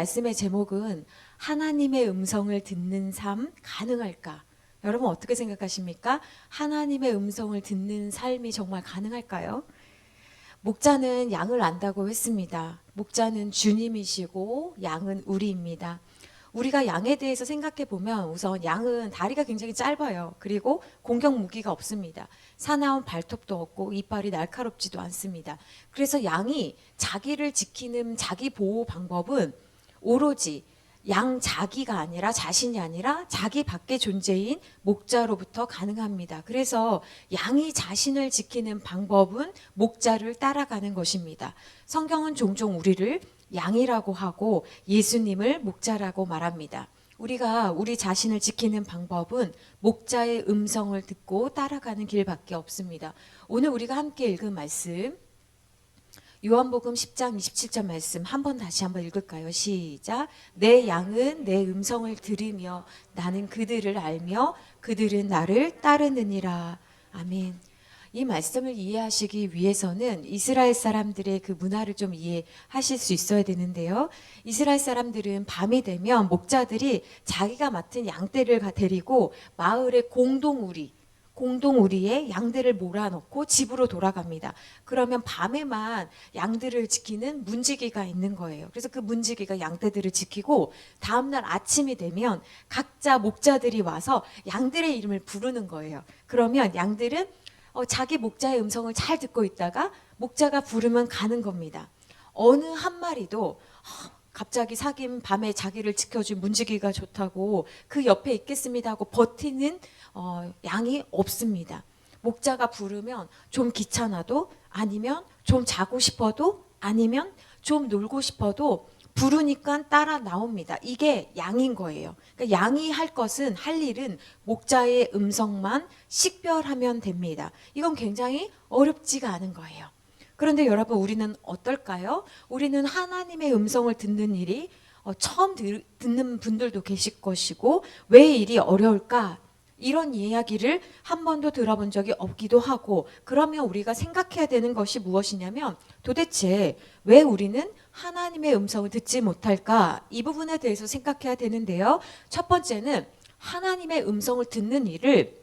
말씀의 제목은 하나님의 음성을 듣는 삶 가능할까? 여러분 어떻게 생각하십니까? 하나님의 음성을 듣는 삶이 정말 가능할까요? 목자는 양을 안다고 했습니다. 목자는 주님이시고 양은 우리입니다. 우리가 양에 대해서 생각해 보면 우선 양은 다리가 굉장히 짧아요. 그리고 공격 무기가 없습니다. 사나운 발톱도 없고 이빨이 날카롭지도 않습니다. 그래서 양이 자기를 지키는 자기 보호 방법은 오로지 양 자기가 아니라 자신이 아니라 자기 밖의 존재인 목자로부터 가능합니다. 그래서 양이 자신을 지키는 방법은 목자를 따라가는 것입니다. 성경은 종종 우리를 양이라고 하고 예수님을 목자라고 말합니다. 우리가 우리 자신을 지키는 방법은 목자의 음성을 듣고 따라가는 길밖에 없습니다. 오늘 우리가 함께 읽은 말씀 요한복음 10장 27절 말씀 다시 한번 읽을까요? 시작. 내 양은 내 음성을 들으며 나는 그들을 알며 그들은 나를 따르느니라. 아멘. 이 말씀을 이해하시기 위해서는 이스라엘 사람들의 그 문화를 좀 이해하실 수 있어야 되는데요. 이스라엘 사람들은 밤이 되면 목자들이 자기가 맡은 양떼를 데리고 마을의 공동우리에 양들을 몰아넣고 집으로 돌아갑니다. 그러면 밤에만 양들을 지키는 문지기가 있는 거예요. 그래서 그 문지기가 양떼들을 지키고 다음날 아침이 되면 각자 목자들이 와서 양들의 이름을 부르는 거예요. 그러면 양들은 자기 목자의 음성을 잘 듣고 있다가 목자가 부르면 가는 겁니다. 어느 한 마리도 갑자기 사긴 밤에 자기를 지켜준 문지기가 좋다고 그 옆에 있겠습니다 하고 버티는 양이 없습니다. 목자가 부르면 좀 귀찮아도 아니면 좀 자고 싶어도 아니면 좀 놀고 싶어도 부르니까 따라 나옵니다. 이게 양인 거예요. 그러니까 양이 할 일은 목자의 음성만 식별하면 됩니다. 이건 굉장히 어렵지가 않은 거예요. 그런데 여러분 우리는 어떨까요? 우리는 하나님의 음성을 듣는 일이 처음 듣는 분들도 계실 것이고 왜 일이 어려울까? 이런 이야기를 한 번도 들어본 적이 없기도 하고 그러면 우리가 생각해야 되는 것이 무엇이냐면 도대체 왜 우리는 하나님의 음성을 듣지 못할까? 이 부분에 대해서 생각해야 되는데요. 첫 번째는 하나님의 음성을 듣는 일을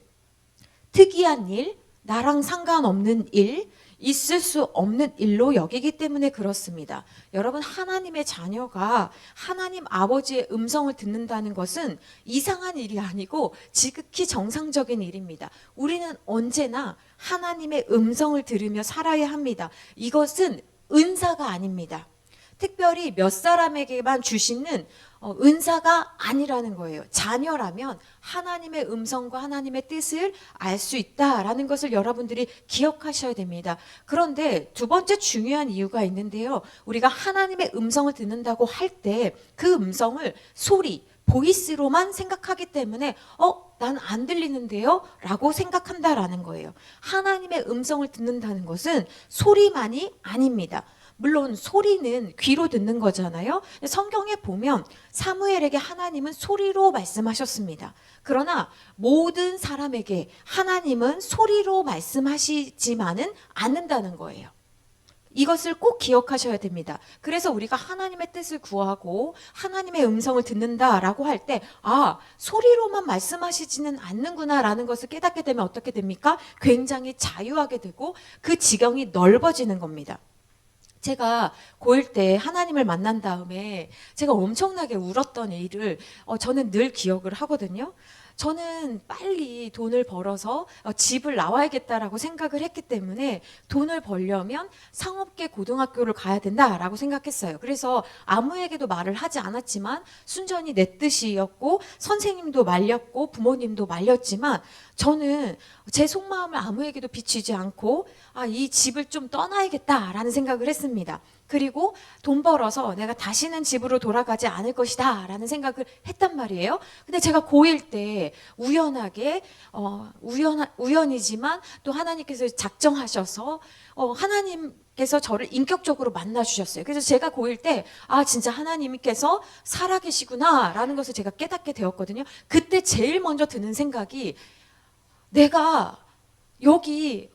특이한 일, 나랑 상관없는 일, 있을 수 없는 일로 여기기 때문에 그렇습니다. 여러분 하나님의 자녀가 하나님 아버지의 음성을 듣는다는 것은 이상한 일이 아니고 지극히 정상적인 일입니다. 우리는 언제나 하나님의 음성을 들으며 살아야 합니다. 이것은 은사가 아닙니다. 특별히 몇 사람에게만 주시는 은사가 아니라는 거예요. 자녀라면 하나님의 음성과 하나님의 뜻을 알 수 있다라는 것을 여러분들이 기억하셔야 됩니다. 그런데 두 번째 중요한 이유가 있는데요. 우리가 하나님의 음성을 듣는다고 할 때 그 음성을 보이스로만 생각하기 때문에 난 안 들리는데요? 라고 생각한다라는 거예요. 하나님의 음성을 듣는다는 것은 소리만이 아닙니다. 물론 소리는 귀로 듣는 거잖아요. 성경에 보면 사무엘에게 하나님은 소리로 말씀하셨습니다. 그러나 모든 사람에게 하나님은 소리로 말씀하시지만은 않는다는 거예요. 이것을 꼭 기억하셔야 됩니다. 그래서 우리가 하나님의 뜻을 구하고 하나님의 음성을 듣는다라고 할 때 소리로만 말씀하시지는 않는구나라는 것을 깨닫게 되면 어떻게 됩니까? 굉장히 자유하게 되고 그 지경이 넓어지는 겁니다. 제가 고1 때 하나님을 만난 다음에 제가 엄청나게 울었던 일을 저는 늘 기억을 하거든요. 저는 빨리 돈을 벌어서 집을 나와야겠다라고 생각을 했기 때문에 돈을 벌려면 상업계 고등학교를 가야 된다라고 생각했어요. 그래서 아무에게도 말을 하지 않았지만 순전히 내 뜻이었고 선생님도 말렸고 부모님도 말렸지만 저는 제 속마음을 아무에게도 비치지 않고 이 집을 좀 떠나야겠다라는 생각을 했습니다. 그리고 돈 벌어서 내가 다시는 집으로 돌아가지 않을 것이다 라는 생각을 했단 말이에요. 근데 제가 고1 때 우연하게 우연이지만 또 하나님께서 작정하셔서 하나님께서 저를 인격적으로 만나 주셨어요. 그래서 제가 고1 때 진짜 하나님께서 살아계시구나 라는 것을 제가 깨닫게 되었거든요. 그때 제일 먼저 드는 생각이 내가 여기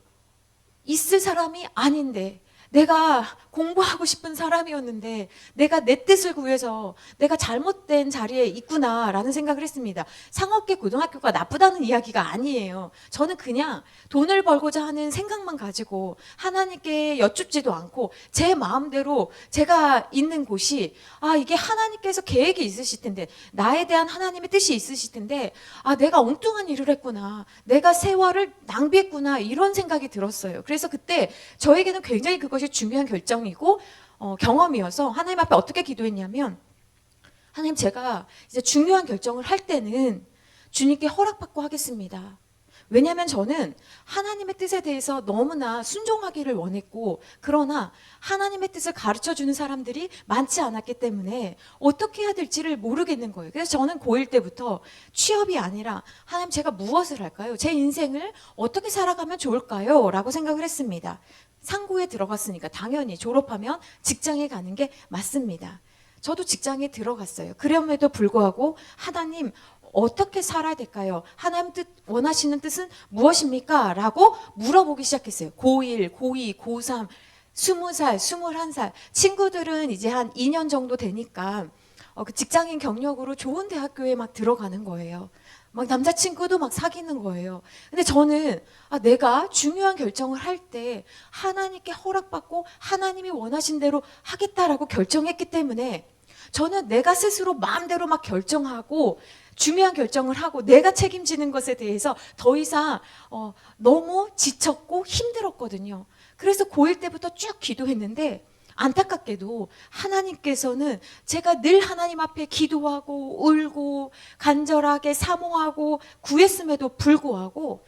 있을 사람이 아닌데 내가 공부하고 싶은 사람이었는데 내가 내 뜻을 구해서 내가 잘못된 자리에 있구나라는 생각을 했습니다. 상업계 고등학교가 나쁘다는 이야기가 아니에요. 저는 그냥 돈을 벌고자 하는 생각만 가지고 하나님께 여쭙지도 않고 제 마음대로 제가 있는 곳이 이게 하나님께서 계획이 있으실 텐데, 나에 대한 하나님의 뜻이 있으실 텐데, 내가 엉뚱한 일을 했구나, 내가 세월을 낭비했구나, 이런 생각이 들었어요. 그래서 그때 저에게는 굉장히 그것이 중요한 결정이고 경험이어서 하나님 앞에 어떻게 기도했냐면, 하나님, 제가 이제 중요한 결정을 할 때는 주님께 허락받고 하겠습니다. 왜냐하면 저는 하나님의 뜻에 대해서 너무나 순종하기를 원했고, 그러나 하나님의 뜻을 가르쳐주는 사람들이 많지 않았기 때문에 어떻게 해야 될지를 모르겠는 거예요. 그래서 저는 고1 때부터 취업이 아니라, 하나님, 제가 무엇을 할까요? 제 인생을 어떻게 살아가면 좋을까요? 라고 생각을 했습니다. 상고에 들어갔으니까 당연히 졸업하면 직장에 가는 게 맞습니다. 저도 직장에 들어갔어요. 그럼에도 불구하고, 하나님, 어떻게 살아야 될까요? 하나님 뜻, 원하시는 뜻은 무엇입니까? 라고 물어보기 시작했어요. 고1, 고2, 고3, 20살, 21살. 친구들은 이제 한 2년 정도 되니까 그 직장인 경력으로 좋은 대학교에 막 들어가는 거예요. 막 남자친구도 막 사귀는 거예요. 근데 저는 내가 중요한 결정을 할 때 하나님께 허락받고 하나님이 원하신 대로 하겠다라고 결정했기 때문에, 저는 내가 스스로 마음대로 막 결정하고 중요한 결정을 하고 내가 책임지는 것에 대해서 더 이상 너무 지쳤고 힘들었거든요. 그래서 고1 때부터 쭉 기도했는데, 안타깝게도 하나님께서는 제가 늘 하나님 앞에 기도하고 울고 간절하게 사모하고 구했음에도 불구하고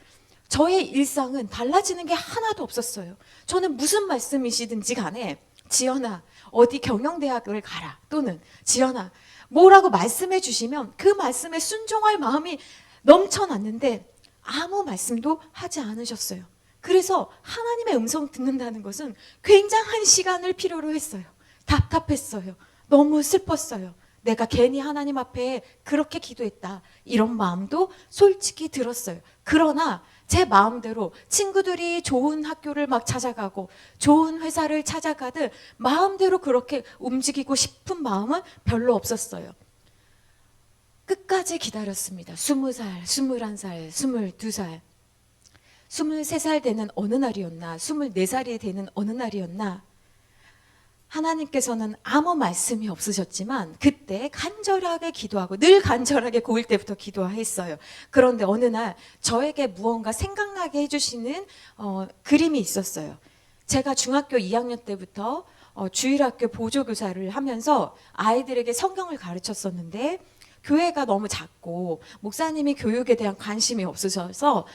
저의 일상은 달라지는 게 하나도 없었어요. 저는 무슨 말씀이시든지 간에, 지연아, 어디 경영대학을 가라, 또는 지연아, 뭐라고 말씀해 주시면 그 말씀에 순종할 마음이 넘쳐났는데 아무 말씀도 하지 않으셨어요. 그래서 하나님의 음성 듣는다는 것은 굉장한 시간을 필요로 했어요. 답답했어요. 너무 슬펐어요. 내가 괜히 하나님 앞에 그렇게 기도했다, 이런 마음도 솔직히 들었어요. 그러나 제 마음대로 친구들이 좋은 학교를 막 찾아가고 좋은 회사를 찾아가듯 마음대로 그렇게 움직이고 싶은 마음은 별로 없었어요. 끝까지 기다렸습니다. 20살, 21살, 22살, 23살 되는 어느 날이었나, 24살이 되는 어느 날이었나, 하나님께서는 아무 말씀이 없으셨지만 그때 간절하게 기도하고, 늘 간절하게 고1 때부터 기도했어요. 그런데 어느 날 저에게 무언가 생각나게 해주시는 그림이 있었어요. 제가 중학교 2학년 때부터 주일학교 보조교사를 하면서 아이들에게 성경을 가르쳤었는데, 교회가 너무 작고 목사님이 교육에 대한 관심이 없으셔서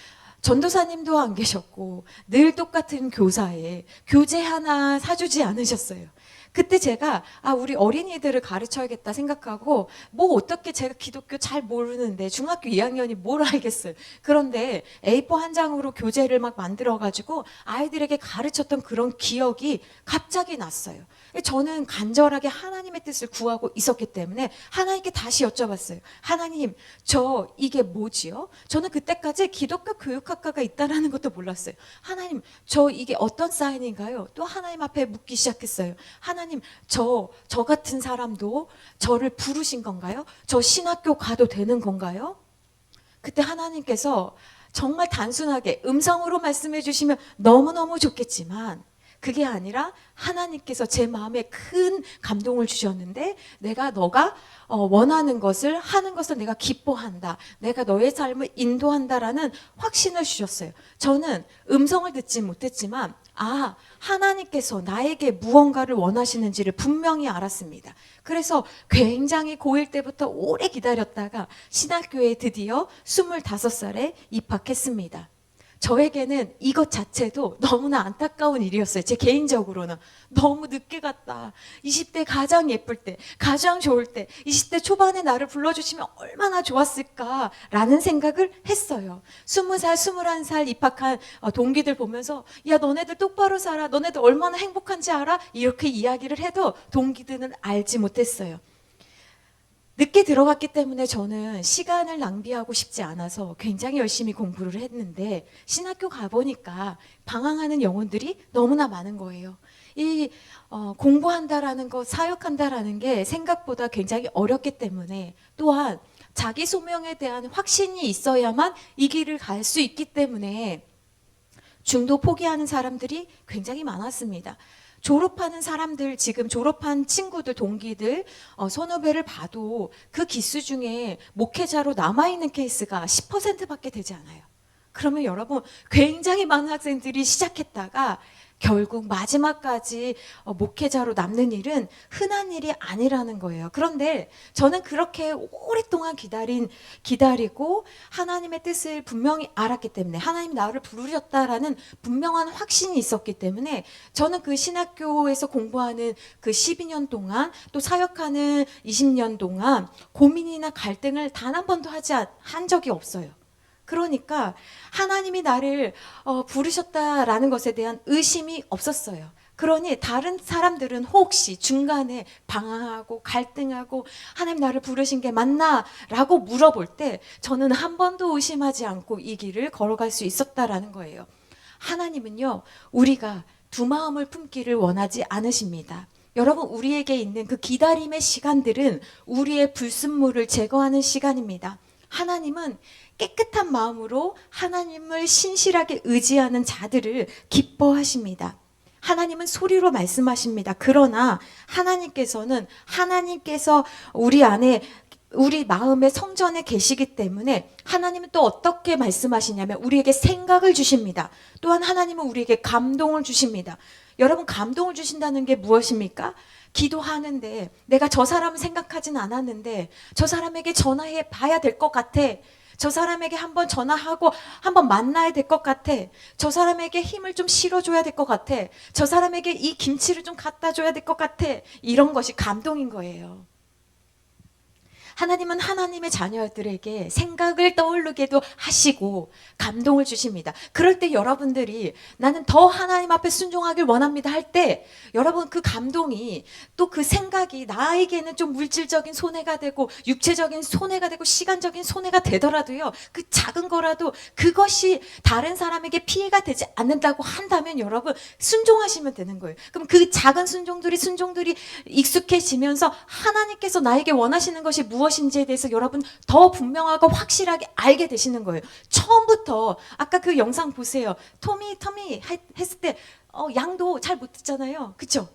전도사님도 안 계셨고 늘 똑같은 교사에 교재 하나 사주지 않으셨어요. 그때 제가 우리 어린이들을 가르쳐야겠다 생각하고, 뭐 어떻게, 제가 기독교 잘 모르는데 중학교 2학년이 뭘 알겠어요. 그런데 A4 한 장으로 교재를 막 만들어가지고 아이들에게 가르쳤던 그런 기억이 갑자기 났어요. 저는 간절하게 하나님의 뜻을 구하고 있었기 때문에 하나님께 다시 여쭤봤어요. 하나님, 저 이게 뭐지요? 저는 그때까지 기독교 교육학과가 있다는 것도 몰랐어요. 하나님, 저 이게 어떤 사인인가요? 또 하나님 앞에 묻기 시작했어요. 하나님, 저 같은 사람도 저를 부르신 건가요? 저 신학교 가도 되는 건가요? 그때 하나님께서 정말 단순하게 음성으로 말씀해 주시면 너무너무 좋겠지만, 그게 아니라 하나님께서 제 마음에 큰 감동을 주셨는데, 너가 원하는 것을 하는 것을 내가 기뻐한다, 내가 너의 삶을 인도한다라는 확신을 주셨어요. 저는 음성을 듣지 못했지만 하나님께서 나에게 무언가를 원하시는지를 분명히 알았습니다. 그래서 굉장히 고1 때부터 오래 기다렸다가 신학교에 드디어 25살에 입학했습니다. 저에게는 이것 자체도 너무나 안타까운 일이었어요. 제 개인적으로는 너무 늦게 갔다. 20대 가장 예쁠 때, 가장 좋을 때, 20대 초반에 나를 불러주시면 얼마나 좋았을까라는 생각을 했어요. 20살, 21살 입학한 동기들 보면서, 야, 너네들 똑바로 살아, 너네들 얼마나 행복한지 알아? 이렇게 이야기를 해도 동기들은 알지 못했어요. 늦게 들어갔기 때문에 저는 시간을 낭비하고 싶지 않아서 굉장히 열심히 공부를 했는데, 신학교 가보니까 방황하는 영혼들이 너무나 많은 거예요. 공부한다라는 것, 사역한다라는 게 생각보다 굉장히 어렵기 때문에, 또한 자기 소명에 대한 확신이 있어야만 이 길을 갈 수 있기 때문에 중도 포기하는 사람들이 굉장히 많았습니다. 졸업하는 사람들, 지금 졸업한 친구들, 동기들 선후배를 봐도 그 기수 중에 목회자로 남아있는 케이스가 10%밖에 되지 않아요. 그러면 여러분, 굉장히 많은 학생들이 시작했다가 결국 마지막까지 목회자로 남는 일은 흔한 일이 아니라는 거예요. 그런데 저는 그렇게 오랫동안 기다리고 하나님의 뜻을 분명히 알았기 때문에, 하나님 나를 부르셨다라는 분명한 확신이 있었기 때문에, 저는 그 신학교에서 공부하는 그 12년 동안, 또 사역하는 20년 동안 고민이나 갈등을 단 한 번도 한 적이 없어요. 그러니까 하나님이 나를 부르셨다라는 것에 대한 의심이 없었어요. 그러니 다른 사람들은 혹시 중간에 방황하고 갈등하고 하나님 나를 부르신 게 맞나? 라고 물어볼 때 저는 한 번도 의심하지 않고 이 길을 걸어갈 수 있었다라는 거예요. 하나님은요, 우리가 두 마음을 품기를 원하지 않으십니다. 여러분, 우리에게 있는 그 기다림의 시간들은 우리의 불순물을 제거하는 시간입니다. 하나님은 깨끗한 마음으로 하나님을 신실하게 의지하는 자들을 기뻐하십니다. 하나님은 소리로 말씀하십니다. 그러나 하나님께서 우리 마음의 성전에 계시기 때문에 하나님은 또 어떻게 말씀하시냐면 우리에게 생각을 주십니다. 또한 하나님은 우리에게 감동을 주십니다. 여러분, 감동을 주신다는 게 무엇입니까? 기도하는데 내가 저 사람을 생각하진 않았는데 저 사람에게 전화해 봐야 될 것 같아. 저 사람에게 한번 전화하고 한번 만나야 될 것 같아. 저 사람에게 힘을 좀 실어줘야 될 것 같아. 저 사람에게 이 김치를 좀 갖다 줘야 될 것 같아. 이런 것이 감동인 거예요. 하나님은 하나님의 자녀들에게 생각을 떠오르게도 하시고 감동을 주십니다. 그럴 때 여러분들이 나는 더 하나님 앞에 순종하길 원합니다 할 때 여러분, 그 감동이 또 그 생각이 나에게는 좀 물질적인 손해가 되고 육체적인 손해가 되고 시간적인 손해가 되더라도요, 그 작은 거라도 그것이 다른 사람에게 피해가 되지 않는다고 한다면 여러분, 순종하시면 되는 거예요. 그럼 그 작은 순종들이 익숙해지면서 하나님께서 나에게 원하시는 것이 무엇인지에 대해서 여러분 더 분명하고 확실하게 알게 되시는 거예요. 처음부터 아까 그 영상 보세요. 터미 했을 때 양도 잘 못 듣잖아요. 그렇죠?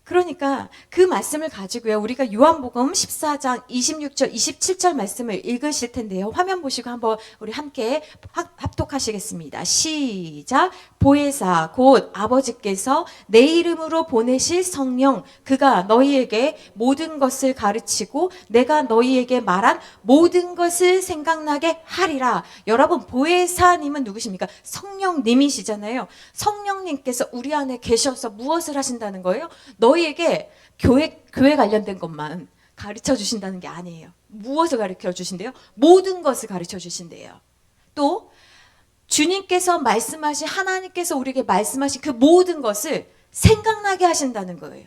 그러니까 그 말씀을 가지고요, 우리가 요한복음 14장 26절 27절 말씀을 읽으실 텐데요, 화면 보시고 한번 우리 함께 합독하시겠습니다. 시작. 보혜사 곧 아버지께서 내 이름으로 보내실 성령, 그가 너희에게 모든 것을 가르치고 내가 너희에게 말한 모든 것을 생각나게 하리라. 여러분, 보혜사님은 누구십니까? 성령님이시잖아요. 성령님께서 우리 안에 계셔서 무엇을 하신다는 거예요? 너희에게 교회 관련된 것만 가르쳐 주신다는 게 아니에요. 무엇을 가르쳐 주신대요? 모든 것을 가르쳐 주신대요. 또 주님께서 말씀하신, 하나님께서 우리에게 말씀하신 그 모든 것을 생각나게 하신다는 거예요.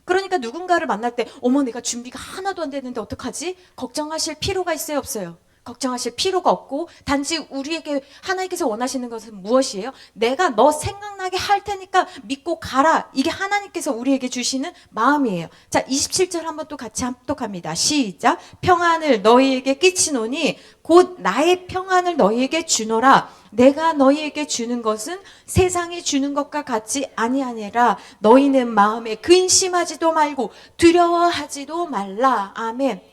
그러니까 누군가를 만날 때 어머, 내가 준비가 하나도 안 되는데 어떡하지? 걱정하실 필요가 있어요, 없어요? 걱정하실 필요가 없고, 단지 우리에게 하나님께서 원하시는 것은 무엇이에요? 내가 너 생각나게 할 테니까 믿고 가라. 이게 하나님께서 우리에게 주시는 마음이에요. 자, 27절 한번 또 같이 합독합니다. 시작. 평안을 너희에게 끼치노니 곧 나의 평안을 너희에게 주노라. 내가 너희에게 주는 것은 세상이 주는 것과 같지 아니하니라. 너희는 마음에 근심하지도 말고 두려워하지도 말라. 아멘.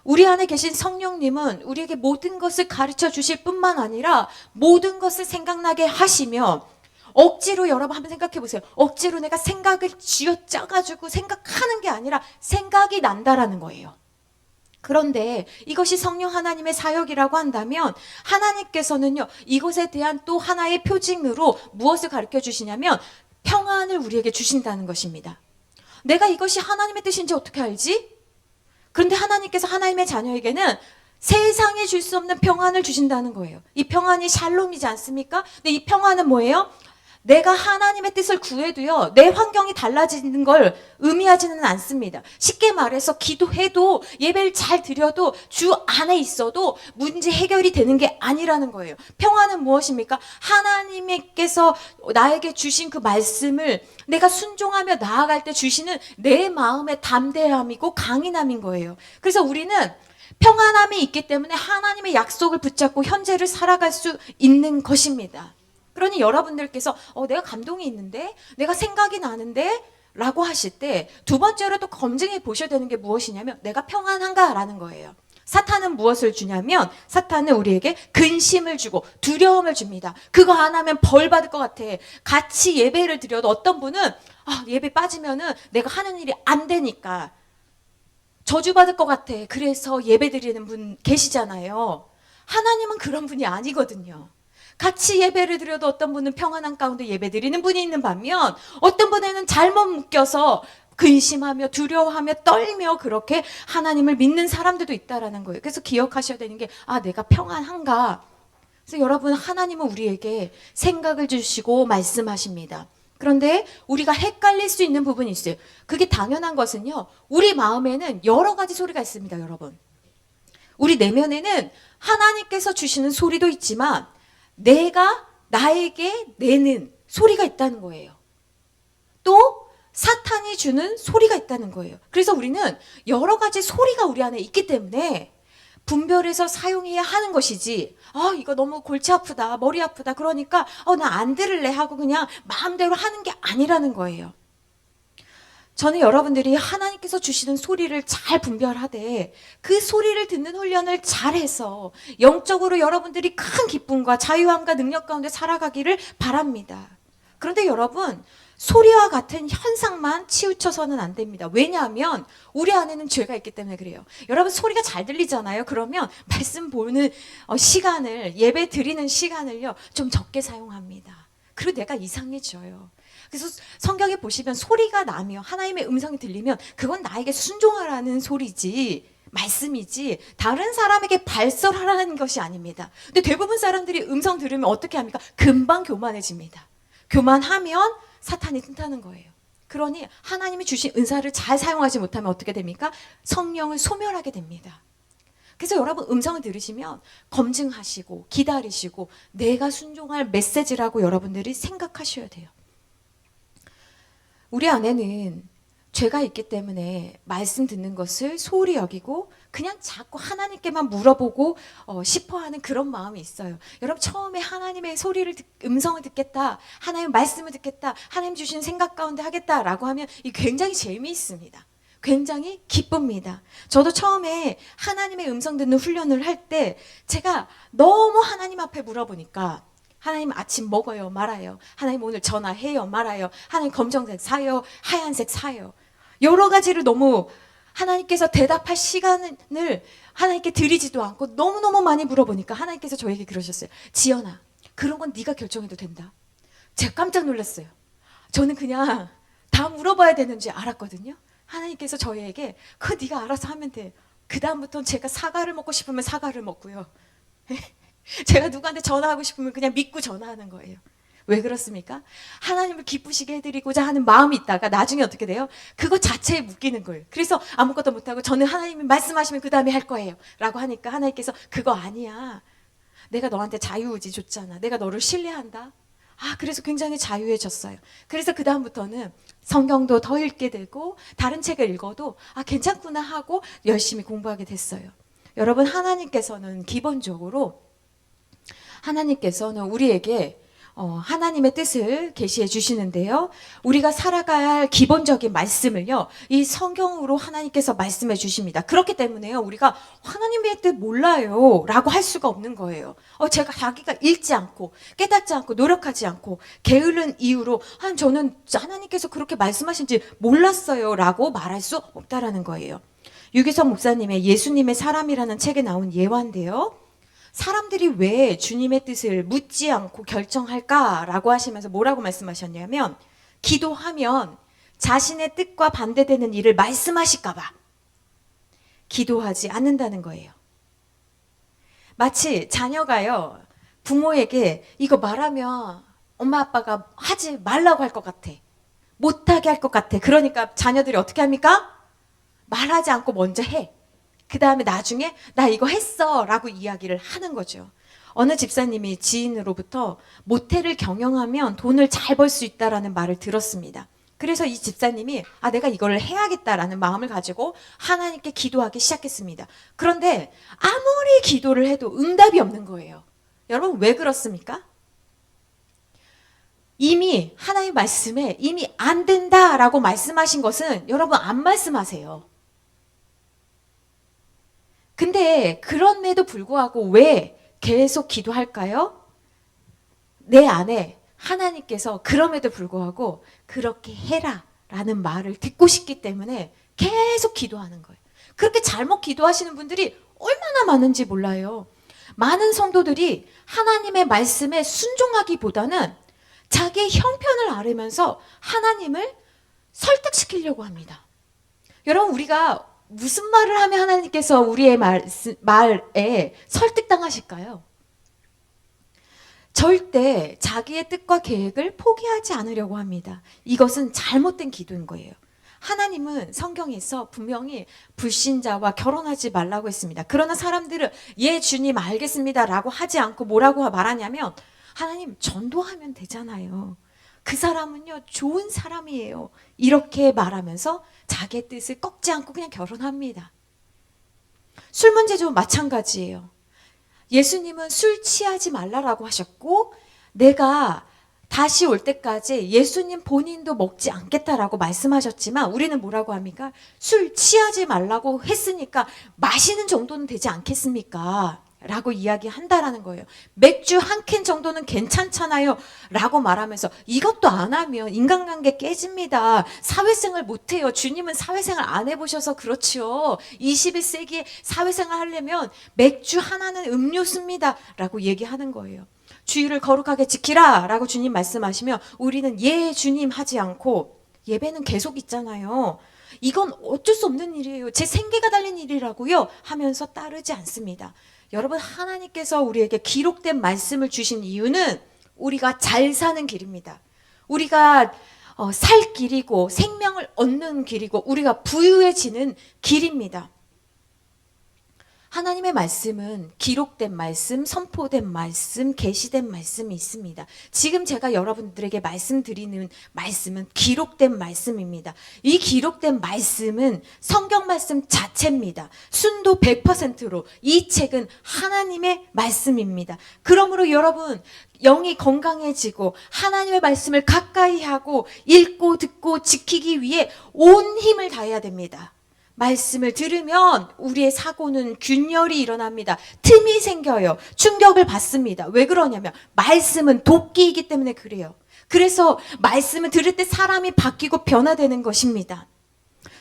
우리 안에 계신 성령님은 우리에게 모든 것을 가르쳐 주실 뿐만 아니라 모든 것을 생각나게 하시며, 억지로, 여러분 한번 생각해 보세요. 억지로 내가 생각을 쥐어짜가지고 생각하는 게 아니라 생각이 난다라는 거예요. 그런데 이것이 성령 하나님의 사역이라고 한다면 하나님께서는요, 이것에 대한 또 하나의 표징으로 무엇을 가르쳐 주시냐면 평안을 우리에게 주신다는 것입니다. 내가 이것이 하나님의 뜻인지 어떻게 알지? 그런데 하나님께서 하나님의 자녀에게는 세상에 줄 수 없는 평안을 주신다는 거예요. 이 평안이 샬롬이지 않습니까? 근데 이 평안은 뭐예요? 내가 하나님의 뜻을 구해도요, 내 환경이 달라지는 걸 의미하지는 않습니다. 쉽게 말해서 기도해도 예배를 잘 드려도 주 안에 있어도 문제 해결이 되는 게 아니라는 거예요. 평안은 무엇입니까? 하나님께서 나에게 주신 그 말씀을 내가 순종하며 나아갈 때 주시는 내 마음의 담대함이고 강인함인 거예요. 그래서 우리는 평안함이 있기 때문에 하나님의 약속을 붙잡고 현재를 살아갈 수 있는 것입니다. 그러니 여러분들께서 내가 감동이 있는데, 내가 생각이 나는데 라고 하실 때 두 번째로 또 검증해 보셔야 되는 게 무엇이냐면 내가 평안한가라는 거예요. 사탄은 무엇을 주냐면 사탄은 우리에게 근심을 주고 두려움을 줍니다. 그거 안 하면 벌 받을 것 같아. 같이 예배를 드려도 어떤 분은 예배 빠지면은 내가 하는 일이 안 되니까 저주받을 것 같아. 그래서 예배 드리는 분 계시잖아요. 하나님은 그런 분이 아니거든요. 같이 예배를 드려도 어떤 분은 평안한 가운데 예배 드리는 분이 있는 반면 어떤 분에는 잘못 묶여서 근심하며 두려워하며 떨며 그렇게 하나님을 믿는 사람들도 있다라는 거예요. 그래서 기억하셔야 되는 게 내가 평안한가? 그래서 여러분, 하나님은 우리에게 생각을 주시고 말씀하십니다. 그런데 우리가 헷갈릴 수 있는 부분이 있어요. 그게 당연한 것은요, 우리 마음에는 여러 가지 소리가 있습니다, 여러분. 우리 내면에는 하나님께서 주시는 소리도 있지만 내가 나에게 내는 소리가 있다는 거예요. 또 사탄이 주는 소리가 있다는 거예요. 그래서 우리는 여러 가지 소리가 우리 안에 있기 때문에 분별해서 사용해야 하는 것이지, 이거 너무 골치 아프다, 머리 아프다, 그러니까 나 안 들을래 하고 그냥 마음대로 하는 게 아니라는 거예요. 저는 여러분들이 하나님께서 주시는 소리를 잘 분별하되 그 소리를 듣는 훈련을 잘해서 영적으로 여러분들이 큰 기쁨과 자유함과 능력 가운데 살아가기를 바랍니다. 그런데 여러분, 소리와 같은 현상만 치우쳐서는 안 됩니다. 왜냐하면 우리 안에는 죄가 있기 때문에 그래요. 여러분, 소리가 잘 들리잖아요. 그러면 말씀 보는 시간을, 예배 드리는 시간을요, 좀 적게 사용합니다. 그리고 내가 이상해져요. 그래서 성경에 보시면 소리가 나며 하나님의 음성이 들리면 그건 나에게 순종하라는 소리지, 말씀이지 다른 사람에게 발설하라는 것이 아닙니다. 근데 대부분 사람들이 음성 들으면 어떻게 합니까? 금방 교만해집니다. 교만하면 사탄이 튼다는 거예요. 그러니 하나님이 주신 은사를 잘 사용하지 못하면 어떻게 됩니까? 성령을 소멸하게 됩니다. 그래서 여러분, 음성을 들으시면 검증하시고 기다리시고 내가 순종할 메시지라고 여러분들이 생각하셔야 돼요. 우리 안에는 죄가 있기 때문에 말씀 듣는 것을 소홀히 여기고 그냥 자꾸 하나님께만 물어보고 싶어하는 그런 마음이 있어요. 여러분, 처음에 하나님의 소리를 음성을 듣겠다, 하나님의 말씀을 듣겠다, 하나님 주신 생각 가운데 하겠다라고 하면 이 굉장히 재미있습니다. 굉장히 기쁩니다. 저도 처음에 하나님의 음성 듣는 훈련을 할 때 제가 너무 하나님 앞에 물어보니까 하나님 아침 먹어요, 말아요? 하나님 오늘 전화해요, 말아요? 하나님 검정색 사요, 하얀색 사요? 여러 가지를 너무 하나님께서 대답할 시간을 하나님께 드리지도 않고 너무너무 많이 물어보니까 하나님께서 저에게 그러셨어요. 지연아, 그런 건 네가 결정해도 된다. 제가 깜짝 놀랐어요. 저는 그냥 다 물어봐야 되는 줄 알았거든요. 하나님께서 저에게 그거 네가 알아서 하면 돼. 그 다음부터는 제가 사과를 먹고 싶으면 사과를 먹고요. 제가 누구한테 전화하고 싶으면 그냥 믿고 전화하는 거예요. 왜 그렇습니까? 하나님을 기쁘시게 해드리고자 하는 마음이 있다가 나중에 어떻게 돼요? 그거 자체에 묶이는 거예요. 그래서 아무것도 못하고 저는 하나님이 말씀하시면 그 다음에 할 거예요 라고 하니까 하나님께서 그거 아니야. 내가 너한테 자유의지 줬잖아. 내가 너를 신뢰한다. 그래서 굉장히 자유해졌어요. 그래서 그 다음부터는 성경도 더 읽게 되고 다른 책을 읽어도 괜찮구나 하고 열심히 공부하게 됐어요. 여러분, 하나님께서는 기본적으로 우리에게 하나님의 뜻을 계시해 주시는데요. 우리가 살아가야 할 기본적인 말씀을요, 이 성경으로 하나님께서 말씀해 주십니다. 그렇기 때문에요, 우리가 하나님의 뜻 몰라요 라고 할 수가 없는 거예요. 제가 자기가 읽지 않고 깨닫지 않고 노력하지 않고 게으른 이유로 저는 하나님께서 그렇게 말씀하신지 몰랐어요 라고 말할 수 없다라는 거예요. 유기성 목사님의 예수님의 사람이라는 책에 나온 예화인데요. 사람들이 왜 주님의 뜻을 묻지 않고 결정할까라고 하시면서 뭐라고 말씀하셨냐면, 기도하면 자신의 뜻과 반대되는 일을 말씀하실까봐 기도하지 않는다는 거예요. 마치 자녀가요, 부모에게 이거 말하면 엄마 아빠가 하지 말라고 할 것 같아. 못하게 할 것 같아. 그러니까 자녀들이 어떻게 합니까? 말하지 않고 먼저 해. 그 다음에 나중에 나 이거 했어 라고 이야기를 하는 거죠. 어느 집사님이 지인으로부터 모텔을 경영하면 돈을 잘 벌 수 있다라는 말을 들었습니다. 그래서 이 집사님이 내가 이걸 해야겠다라는 마음을 가지고 하나님께 기도하기 시작했습니다. 그런데 아무리 기도를 해도 응답이 없는 거예요. 여러분 왜 그렇습니까? 이미 하나님의 말씀에 이미 안 된다라고 말씀하신 것은 여러분 안 말씀하세요. 근데 그런데도 불구하고 왜 계속 기도할까요? 내 안에 하나님께서 그럼에도 불구하고 그렇게 해라 라는 말을 듣고 싶기 때문에 계속 기도하는 거예요. 그렇게 잘못 기도하시는 분들이 얼마나 많은지 몰라요. 많은 성도들이 하나님의 말씀에 순종하기보다는 자기의 형편을 앓으면서 하나님을 설득시키려고 합니다. 여러분 우리가 무슨 말을 하면 하나님께서 우리의 말에 설득당하실까요? 절대 자기의 뜻과 계획을 포기하지 않으려고 합니다. 이것은 잘못된 기도인 거예요. 하나님은 성경에서 분명히 불신자와 결혼하지 말라고 했습니다. 그러나 사람들은 예 주님 알겠습니다 라고 하지 않고 뭐라고 말하냐면 하나님 전도하면 되잖아요. 그 사람은요 좋은 사람이에요. 이렇게 말하면서 자기의 뜻을 꺾지 않고 그냥 결혼합니다. 술 문제도 마찬가지예요. 예수님은 술 취하지 말라라고 하셨고 내가 다시 올 때까지 예수님 본인도 먹지 않겠다라고 말씀하셨지만 우리는 뭐라고 합니까? 술 취하지 말라고 했으니까 마시는 정도는 되지 않겠습니까? 라고 이야기한다라는 거예요. 맥주 한 캔 정도는 괜찮잖아요 라고 말하면서 이것도 안 하면 인간관계 깨집니다. 사회생활 못해요. 주님은 사회생활 안 해보셔서 그렇죠. 21세기에 사회생활 하려면 맥주 하나는 음료수입니다 라고 얘기하는 거예요. 주의를 거룩하게 지키라 라고 주님 말씀하시면 우리는 예 주님 하지 않고 예배는 계속 있잖아요. 이건 어쩔 수 없는 일이에요. 제 생계가 달린 일이라고요 하면서 따르지 않습니다. 여러분 하나님께서 우리에게 기록된 말씀을 주신 이유는 우리가 잘 사는 길입니다. 우리가 살 길이고 생명을 얻는 길이고 우리가 부유해지는 길입니다. 하나님의 말씀은 기록된 말씀, 선포된 말씀, 계시된 말씀이 있습니다. 지금 제가 여러분들에게 말씀드리는 말씀은 기록된 말씀입니다. 이 기록된 말씀은 성경 말씀 자체입니다. 순도 100%로 이 책은 하나님의 말씀입니다. 그러므로 여러분 영이 건강해지고 하나님의 말씀을 가까이 하고 읽고 듣고 지키기 위해 온 힘을 다해야 됩니다. 말씀을 들으면 우리의 사고는 균열이 일어납니다. 틈이 생겨요. 충격을 받습니다. 왜 그러냐면 말씀은 도끼이기 때문에 그래요. 그래서 말씀을 들을 때 사람이 바뀌고 변화되는 것입니다.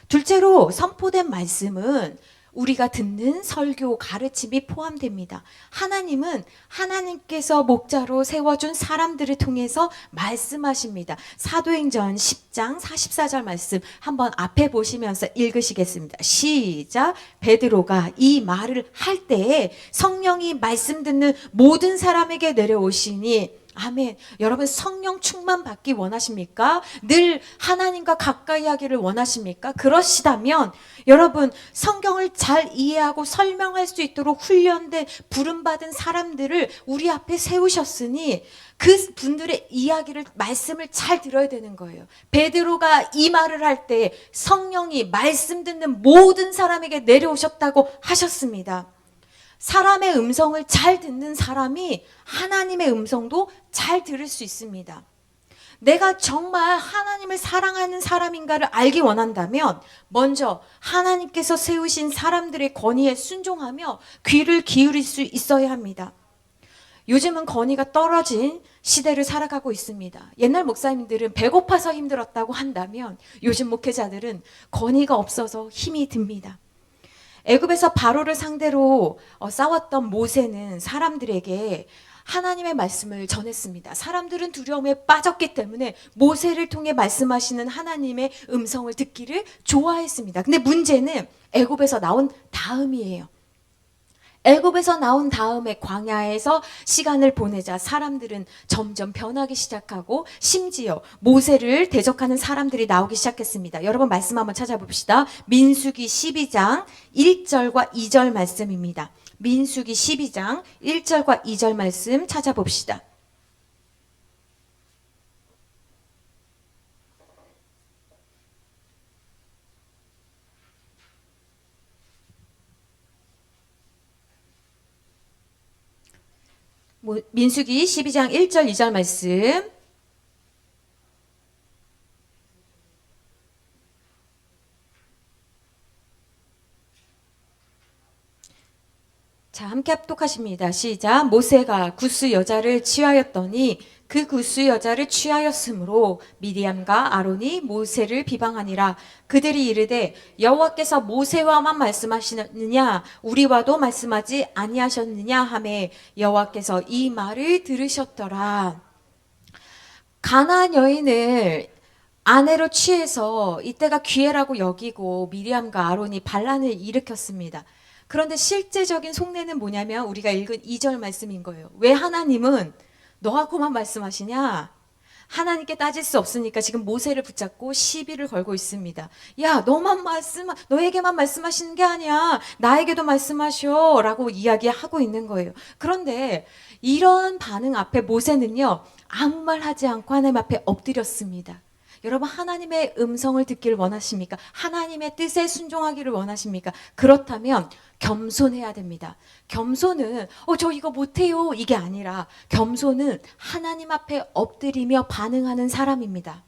둘째로 선포된 말씀은 우리가 듣는 설교, 가르침이 포함됩니다. 하나님은 하나님께서 목자로 세워준 사람들을 통해서 말씀하십니다. 사도행전 10장 44절 말씀 한번 앞에 보시면서 읽으시겠습니다. 시작. 베드로가 이 말을 할 때에 성령이 말씀 듣는 모든 사람에게 내려오시니 아멘. 여러분 성령 충만 받기 원하십니까? 늘 하나님과 가까이 하기를 원하십니까? 그러시다면 여러분 성경을 잘 이해하고 설명할 수 있도록 훈련된 부름받은 사람들을 우리 앞에 세우셨으니 그 분들의 이야기를 말씀을 잘 들어야 되는 거예요. 베드로가 이 말을 할 때 성령이 말씀 듣는 모든 사람에게 내려오셨다고 하셨습니다. 사람의 음성을 잘 듣는 사람이 하나님의 음성도 잘 들을 수 있습니다. 내가 정말 하나님을 사랑하는 사람인가를 알기 원한다면 먼저 하나님께서 세우신 사람들의 건의에 순종하며 귀를 기울일 수 있어야 합니다. 요즘은 건의가 떨어진 시대를 살아가고 있습니다. 옛날 목사님들은 배고파서 힘들었다고 한다면 요즘 목회자들은 건의가 없어서 힘이 듭니다. 애굽에서 바로를 상대로 싸웠던 모세는 사람들에게 하나님의 말씀을 전했습니다. 사람들은 두려움에 빠졌기 때문에 모세를 통해 말씀하시는 하나님의 음성을 듣기를 좋아했습니다. 근데 문제는 애굽에서 나온 다음이에요. 애굽에서 나온 다음에 광야에서 시간을 보내자 사람들은 점점 변하기 시작하고 심지어 모세를 대적하는 사람들이 나오기 시작했습니다. 여러분 말씀 한번 찾아봅시다. 민수기 12장 1절과 2절 말씀입니다. 민수기 12장 1절과 2절 말씀 찾아봅시다. 민수기 12장 1절 2절 말씀. 자, 함께 합독하십니다. 시작. 모세가 구스 여자를 취하였더니 그 구스 여자를 취하였으므로 미디암과 아론이 모세를 비방하니라. 그들이 이르되 여호와께서 모세와만 말씀하시느냐 우리와도 말씀하지 아니하셨느냐 하매 여호와께서 이 말을 들으셨더라. 가나안 여인을 아내로 취해서 이때가 기회라고 여기고 미리암과 아론이 반란을 일으켰습니다. 그런데 실제적인 속내는 뭐냐면 우리가 읽은 2절 말씀인 거예요. 왜 하나님은 너하고만 말씀하시냐? 하나님께 따질 수 없으니까 지금 모세를 붙잡고 시비를 걸고 있습니다. 야, 너에게만 말씀하시는 게 아니야. 나에게도 말씀하셔. 라고 이야기하고 있는 거예요. 그런데 이런 반응 앞에 모세는요, 아무 말 하지 않고 하나님 앞에 엎드렸습니다. 여러분 하나님의 음성을 듣기를 원하십니까? 하나님의 뜻에 순종하기를 원하십니까? 그렇다면 겸손해야 됩니다. 겸손은 저 이거 못해요 이게 아니라 겸손은 하나님 앞에 엎드리며 반응하는 사람입니다.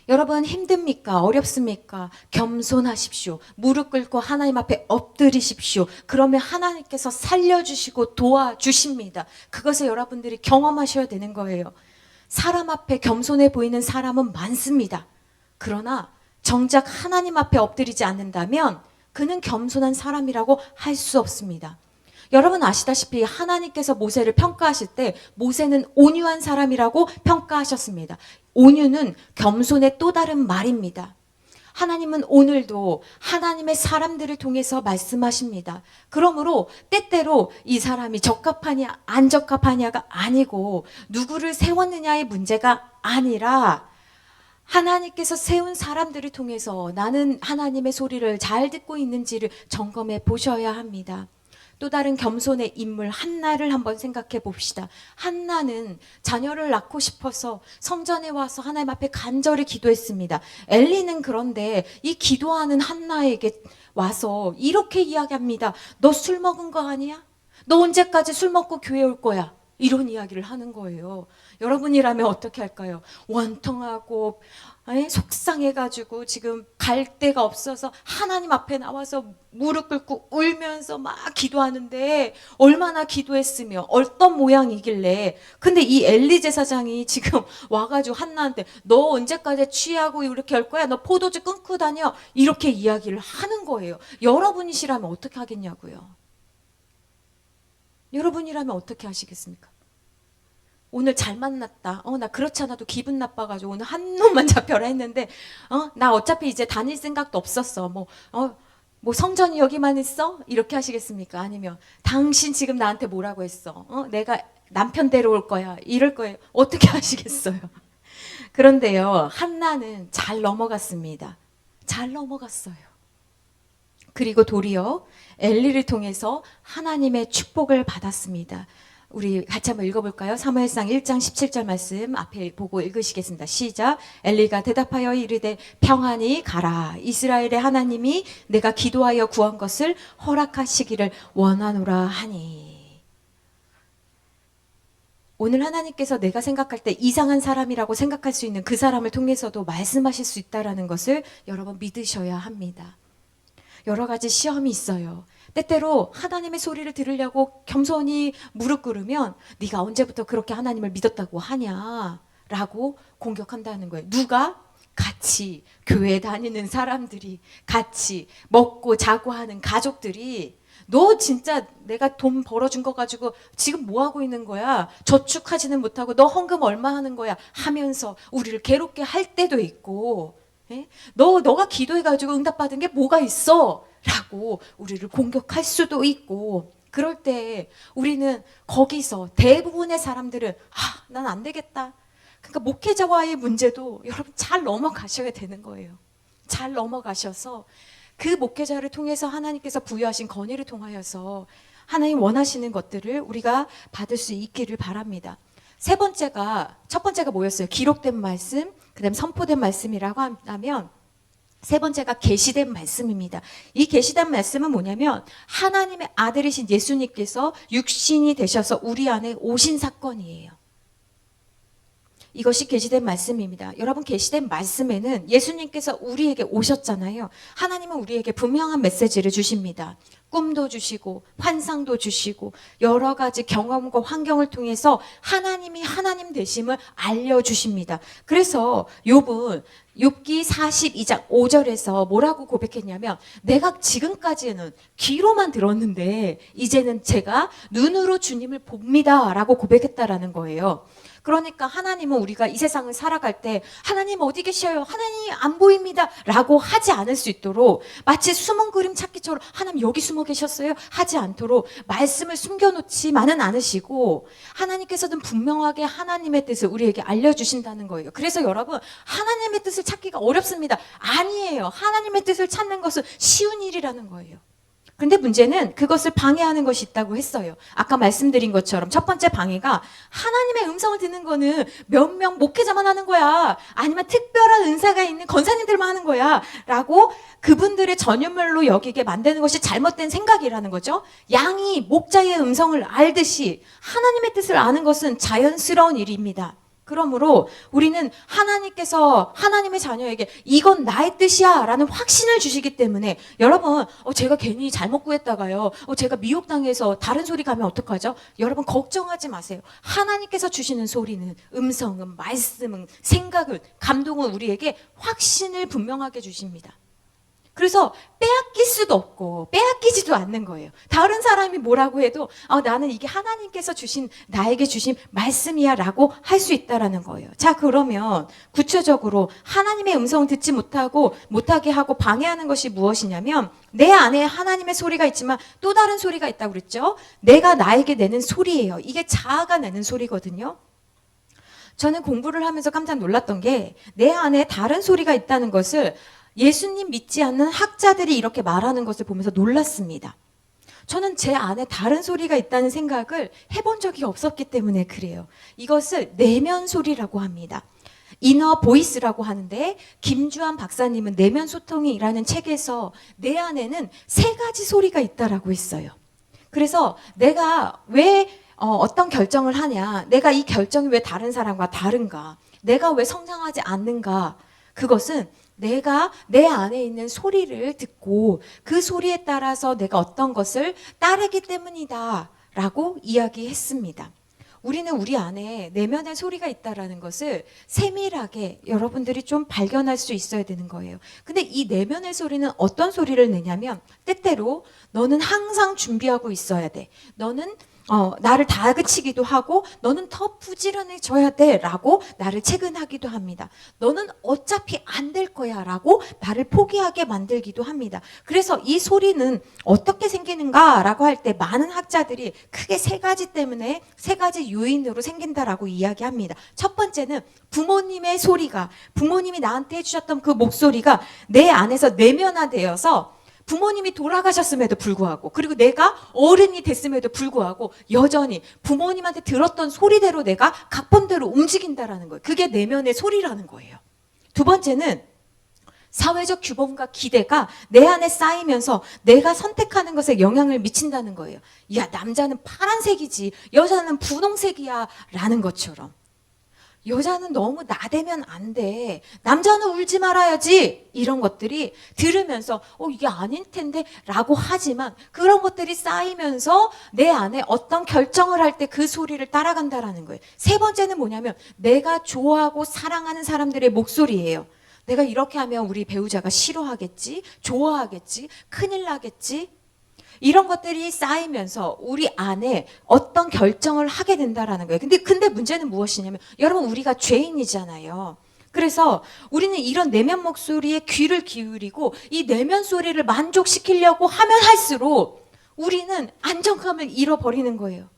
여러분 힘듭니까? 어렵습니까? 겸손하십시오. 무릎 꿇고 하나님 앞에 엎드리십시오. 그러면 하나님께서 살려주시고 도와주십니다. 그것을 여러분들이 경험하셔야 되는 거예요. 사람 앞에 겸손해 보이는 사람은 많습니다. 그러나 정작 하나님 앞에 엎드리지 않는다면 그는 겸손한 사람이라고 할 수 없습니다. 여러분 아시다시피 하나님께서 모세를 평가하실 때 모세는 온유한 사람이라고 평가하셨습니다. 온유는 겸손의 또 다른 말입니다. 하나님은 오늘도 하나님의 사람들을 통해서 말씀하십니다. 그러므로 때때로 이 사람이 적합하냐 안 적합하냐가 아니고 누구를 세웠느냐의 문제가 아니라 하나님께서 세운 사람들을 통해서 나는 하나님의 소리를 잘 듣고 있는지를 점검해 보셔야 합니다. 또 다른 겸손의 인물 한나를 한번 생각해 봅시다. 한나는 자녀를 낳고 싶어서 성전에 와서 하나님 앞에 간절히 기도했습니다. 엘리는 그런데 이 기도하는 한나에게 와서 이렇게 이야기합니다. 너 술 먹은 거 아니야? 너 언제까지 술 먹고 교회 올 거야? 이런 이야기를 하는 거예요. 여러분이라면 어떻게 할까요? 원통하고 속상해가지고 지금 갈 데가 없어서 하나님 앞에 나와서 무릎 꿇고 울면서 막 기도하는데 얼마나 기도했으며 어떤 모양이길래 근데 이 엘리 제사장이 지금 와가지고 한나한테 너 언제까지 취하고 이렇게 할 거야? 너 포도주 끊고 다녀? 이렇게 이야기를 하는 거예요. 여러분이시라면 어떻게 하겠냐고요. 여러분이라면 어떻게 하시겠습니까? 오늘 잘 만났다. 나 그렇지 않아도 기분 나빠가지고 오늘 한 놈만 잡혀라 했는데, 나 어차피 이제 다닐 생각도 없었어. 뭐 성전이 여기만 있어? 이렇게 하시겠습니까? 아니면 당신 지금 나한테 뭐라고 했어? 내가 남편 데려올 거야. 이럴 거예요. 어떻게 하시겠어요? 그런데요, 한나는 잘 넘어갔습니다. 잘 넘어갔어요. 그리고 도리어 엘리를 통해서 하나님의 축복을 받았습니다. 우리 같이 한번 읽어볼까요? 사무엘상 1장 17절 말씀 앞에 보고 읽으시겠습니다. 시작. 엘리가 대답하여 이르되 평안히 가라. 이스라엘의 하나님이 내가 기도하여 구한 것을 허락하시기를 원하노라 하니. 오늘 하나님께서 내가 생각할 때 이상한 사람이라고 생각할 수 있는 그 사람을 통해서도 말씀하실 수 있다는 것을 여러분 믿으셔야 합니다. 여러 가지 시험이 있어요. 때때로 하나님의 소리를 들으려고 겸손히 무릎 꿇으면 네가 언제부터 그렇게 하나님을 믿었다고 하냐라고 공격한다는 거예요. 누가? 같이 교회 다니는 사람들이, 같이 먹고 자고 하는 가족들이 너 진짜 내가 돈 벌어준 거 가지고 지금 뭐 하고 있는 거야? 저축하지는 못하고 너 헌금 얼마 하는 거야? 하면서 우리를 괴롭게 할 때도 있고, 너가 기도해가지고 응답받은 게 뭐가 있어? 라고 우리를 공격할 수도 있고, 그럴 때 우리는 거기서 대부분의 사람들은 난 안 되겠다. 그러니까 목회자와의 문제도 여러분 잘 넘어가셔야 되는 거예요. 잘 넘어가셔서 그 목회자를 통해서 하나님께서 부여하신 건의를 통하여서 하나님 원하시는 것들을 우리가 받을 수 있기를 바랍니다. 첫 번째가 뭐였어요? 기록된 말씀, 그다음 선포된 말씀이라고 한다면 세 번째가 계시된 말씀입니다. 이 계시된 말씀은 뭐냐면 하나님의 아들이신 예수님께서 육신이 되셔서 우리 안에 오신 사건이에요. 이것이 계시된 말씀입니다. 여러분, 계시된 말씀에는 예수님께서 우리에게 오셨잖아요. 하나님은 우리에게 분명한 메시지를 주십니다. 꿈도 주시고 환상도 주시고 여러 가지 경험과 환경을 통해서 하나님이 하나님 되심을 알려주십니다. 그래서 욥기 42장 5절에서 뭐라고 고백했냐면, 내가 지금까지는 귀로만 들었는데 이제는 제가 눈으로 주님을 봅니다 라고 고백했다라는 거예요. 그러니까 하나님은 우리가 이 세상을 살아갈 때 하나님 어디 계셔요? 하나님 안 보입니다 라고 하지 않을 수 있도록, 마치 숨은 그림 찾기처럼 하나님 여기 숨어 계셨어요? 하지 않도록 말씀을 숨겨놓지만은 않으시고, 하나님께서는 분명하게 하나님의 뜻을 우리에게 알려주신다는 거예요. 그래서 여러분, 하나님의 뜻을 찾기가 어렵습니다. 아니에요. 하나님의 뜻을 찾는 것은 쉬운 일이라는 거예요. 근데 문제는 그것을 방해하는 것이 있다고 했어요. 아까 말씀드린 것처럼 첫 번째 방해가, 하나님의 음성을 듣는 거는 몇 명 목회자만 하는 거야, 아니면 특별한 은사가 있는 권사님들만 하는 거야 라고 그분들의 전유물로 여기게 만드는 것이 잘못된 생각이라는 거죠. 양이 목자의 음성을 알듯이 하나님의 뜻을 아는 것은 자연스러운 일입니다. 그러므로 우리는 하나님께서 하나님의 자녀에게 이건 나의 뜻이야 라는 확신을 주시기 때문에, 여러분 제가 괜히 잘못 구했다가요, 제가 미혹당해서 다른 소리 가면 어떡하죠? 여러분 걱정하지 마세요. 하나님께서 주시는 소리는, 음성은, 말씀은, 생각은, 감동은 우리에게 확신을 분명하게 주십니다. 그래서 빼앗길 수도 없고 빼앗기지도 않는 거예요. 다른 사람이 뭐라고 해도 나는 이게 하나님께서 나에게 주신 말씀이야 라고 할 수 있다라는 거예요. 자, 그러면 구체적으로 하나님의 음성을 듣지 못하게 하고 방해하는 것이 무엇이냐면, 내 안에 하나님의 소리가 있지만 또 다른 소리가 있다고 그랬죠. 내가 나에게 내는 소리예요. 이게 자아가 내는 소리거든요. 저는 공부를 하면서 깜짝 놀랐던 게, 내 안에 다른 소리가 있다는 것을 예수님 믿지 않는 학자들이 이렇게 말하는 것을 보면서 놀랐습니다. 저는 제 안에 다른 소리가 있다는 생각을 해본 적이 없었기 때문에 그래요. 이것을 내면 소리라고 합니다. 이너 보이스라고 하는데, 김주환 박사님은 내면 소통이라는 책에서 내 안에는 세 가지 소리가 있다라고 했어요. 그래서 내가 왜 어떤 결정을 하냐, 내가 이 결정이 왜 다른 사람과 다른가, 내가 왜 성장하지 않는가, 그것은 내가 내 안에 있는 소리를 듣고 그 소리에 따라서 내가 어떤 것을 따르기 때문이다 라고 이야기했습니다. 우리는 우리 안에 내면의 소리가 있다라는 것을 세밀하게 여러분들이 좀 발견할 수 있어야 되는 거예요. 근데 이 내면의 소리는 어떤 소리를 내냐면, 때때로 너는 항상 준비하고 있어야 돼, 너는 나를 다그치기도 하고, 너는 더 부지런해져야 돼 라고 나를 채근하기도 합니다. 너는 어차피 안 될 거야 라고 나를 포기하게 만들기도 합니다. 그래서 이 소리는 어떻게 생기는가 라고 할 때 많은 학자들이 크게 세 가지 때문에, 세 가지 요인으로 생긴다라고 이야기합니다. 첫 번째는 부모님의 소리가, 부모님이 나한테 해주셨던 그 목소리가 내 안에서 내면화되어서, 부모님이 돌아가셨음에도 불구하고, 그리고 내가 어른이 됐음에도 불구하고 여전히 부모님한테 들었던 소리대로 내가 각본대로 움직인다라는 거예요. 그게 내면의 소리라는 거예요. 두 번째는 사회적 규범과 기대가 내 안에 쌓이면서 내가 선택하는 것에 영향을 미친다는 거예요. 야, 남자는 파란색이지 여자는 분홍색이야 라는 것처럼, 여자는 너무 나대면 안 돼, 남자는 울지 말아야지, 이런 것들이 들으면서 이게 아닐 텐데 라고 하지만, 그런 것들이 쌓이면서 내 안에 어떤 결정을 할 때 그 소리를 따라간다라는 거예요. 세 번째는 뭐냐면, 내가 좋아하고 사랑하는 사람들의 목소리예요. 내가 이렇게 하면 우리 배우자가 싫어하겠지, 좋아하겠지, 큰일 나겠지, 이런 것들이 쌓이면서 우리 안에 어떤 결정을 하게 된다라는 거예요. 근데 문제는 무엇이냐면, 여러분 우리가 죄인이잖아요. 그래서 우리는 이런 내면 목소리에 귀를 기울이고 이 내면 소리를 만족시키려고 하면 할수록 우리는 안정감을 잃어버리는 거예요.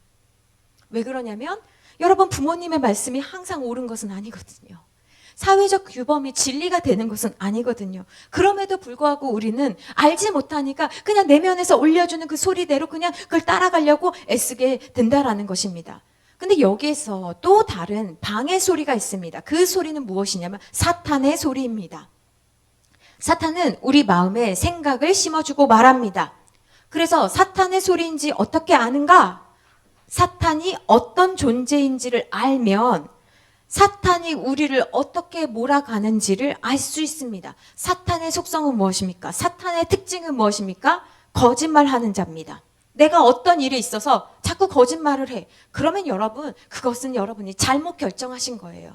왜 그러냐면 여러분, 부모님의 말씀이 항상 옳은 것은 아니거든요. 사회적 규범이 진리가 되는 것은 아니거든요. 그럼에도 불구하고 우리는 알지 못하니까 그냥 내면에서 올려주는 그 소리대로 그냥 그걸 따라가려고 애쓰게 된다라는 것입니다. 근데 여기에서 또 다른 방해 소리가 있습니다. 그 소리는 무엇이냐면 사탄의 소리입니다. 사탄은 우리 마음에 생각을 심어주고 말합니다. 그래서 사탄의 소리인지 어떻게 아는가? 사탄이 어떤 존재인지를 알면 사탄이 우리를 어떻게 몰아가는지를 알 수 있습니다. 사탄의 속성은 무엇입니까? 사탄의 특징은 무엇입니까? 거짓말하는 자입니다. 내가 어떤 일에 있어서 자꾸 거짓말을 해. 그러면 여러분, 그것은 여러분이 잘못 결정하신 거예요.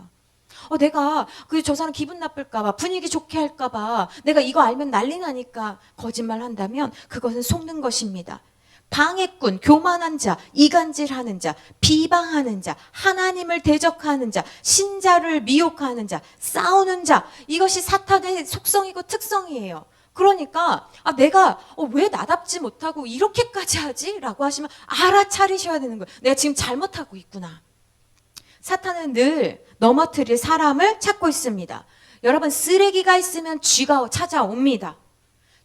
내가 저 사람 기분 나쁠까봐, 분위기 좋게 할까봐, 내가 이거 알면 난리 나니까 거짓말 한다면 그것은 속는 것입니다. 방해꾼, 교만한 자, 이간질하는 자, 비방하는 자, 하나님을 대적하는 자, 신자를 미혹하는 자, 싸우는 자, 이것이 사탄의 속성이고 특성이에요. 그러니까 내가 왜 나답지 못하고 이렇게까지 하지? 라고 하시면 알아차리셔야 되는 거예요. 내가 지금 잘못하고 있구나. 사탄은 늘 넘어뜨릴 사람을 찾고 있습니다. 여러분, 쓰레기가 있으면 쥐가 찾아옵니다.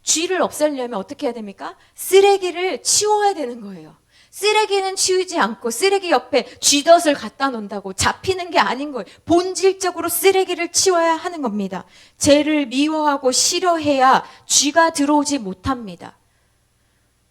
쥐를 없애려면 어떻게 해야 됩니까? 쓰레기를 치워야 되는 거예요. 쓰레기는 치우지 않고 쓰레기 옆에 쥐덫을 갖다 놓는다고 잡히는 게 아닌 거예요. 본질적으로 쓰레기를 치워야 하는 겁니다. 죄를 미워하고 싫어해야 쥐가 들어오지 못합니다.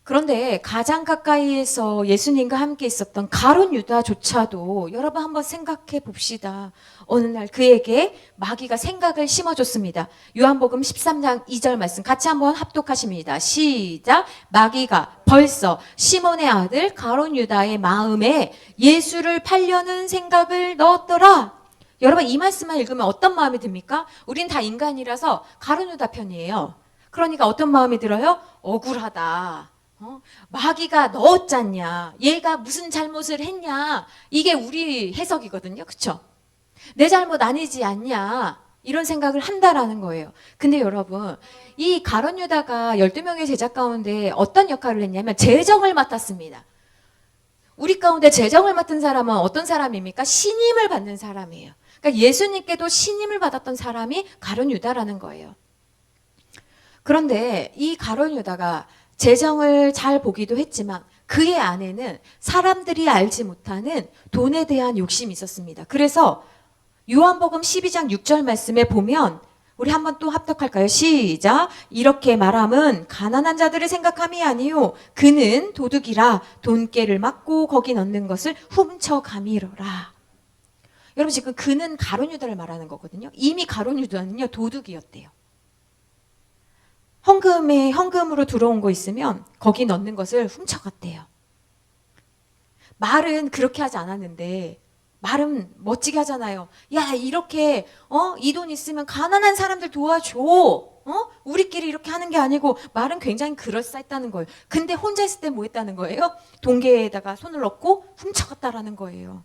그런데 가장 가까이에서 예수님과 함께 있었던 가룟 유다조차도 여러분 한번 생각해 봅시다. 어느 날 그에게 마귀가 생각을 심어줬습니다. 요한복음 13장 2절 말씀 같이 한번 합독하십니다. 시작. 마귀가 벌써 시몬의 아들 가룟 유다의 마음에 예수를 팔려는 생각을 넣었더라. 여러분, 이 말씀만 읽으면 어떤 마음이 듭니까? 우린 다 인간이라서 가룟 유다 편이에요. 그러니까 어떤 마음이 들어요? 억울하다. 마귀가 넣었잖냐, 얘가 무슨 잘못을 했냐, 이게 우리 해석이거든요. 그쵸? 내 잘못 아니지 않냐, 이런 생각을 한다라는 거예요. 근데 여러분, 이 가룟 유다가 12명의 제자 가운데 어떤 역할을 했냐면 재정을 맡았습니다. 우리 가운데 재정을 맡은 사람은 어떤 사람입니까? 신임을 받는 사람이에요. 그러니까 예수님께도 신임을 받았던 사람이 가룟 유다라는 거예요. 그런데 이 가룟 유다가 재정을 잘 보기도 했지만 그의 안에는 사람들이 알지 못하는 돈에 대한 욕심이 있었습니다. 그래서 요한복음 12장 6절 말씀에 보면 우리 한번 또 합독할까요? 시작. 이렇게 말함은 가난한 자들을 생각함이 아니요 그는 도둑이라 돈깨를 맞고 거기 넣는 것을 훔쳐가미러라. 여러분, 지금 그는 가룟 유다를 말하는 거거든요. 이미 가룟 유다는요 도둑이었대요. 헌금으로 들어온 거 있으면 거기 넣는 것을 훔쳐갔대요. 말은 그렇게 하지 않았는데 말은 멋지게 하잖아요. 야, 이렇게 이 돈 있으면 가난한 사람들 도와줘. 우리끼리 이렇게 하는 게 아니고 말은 굉장히 그럴싸했다는 거예요. 근데 혼자 있을 때 뭐 했다는 거예요? 동계에다가 손을 넣고 훔쳐갔다라는 거예요.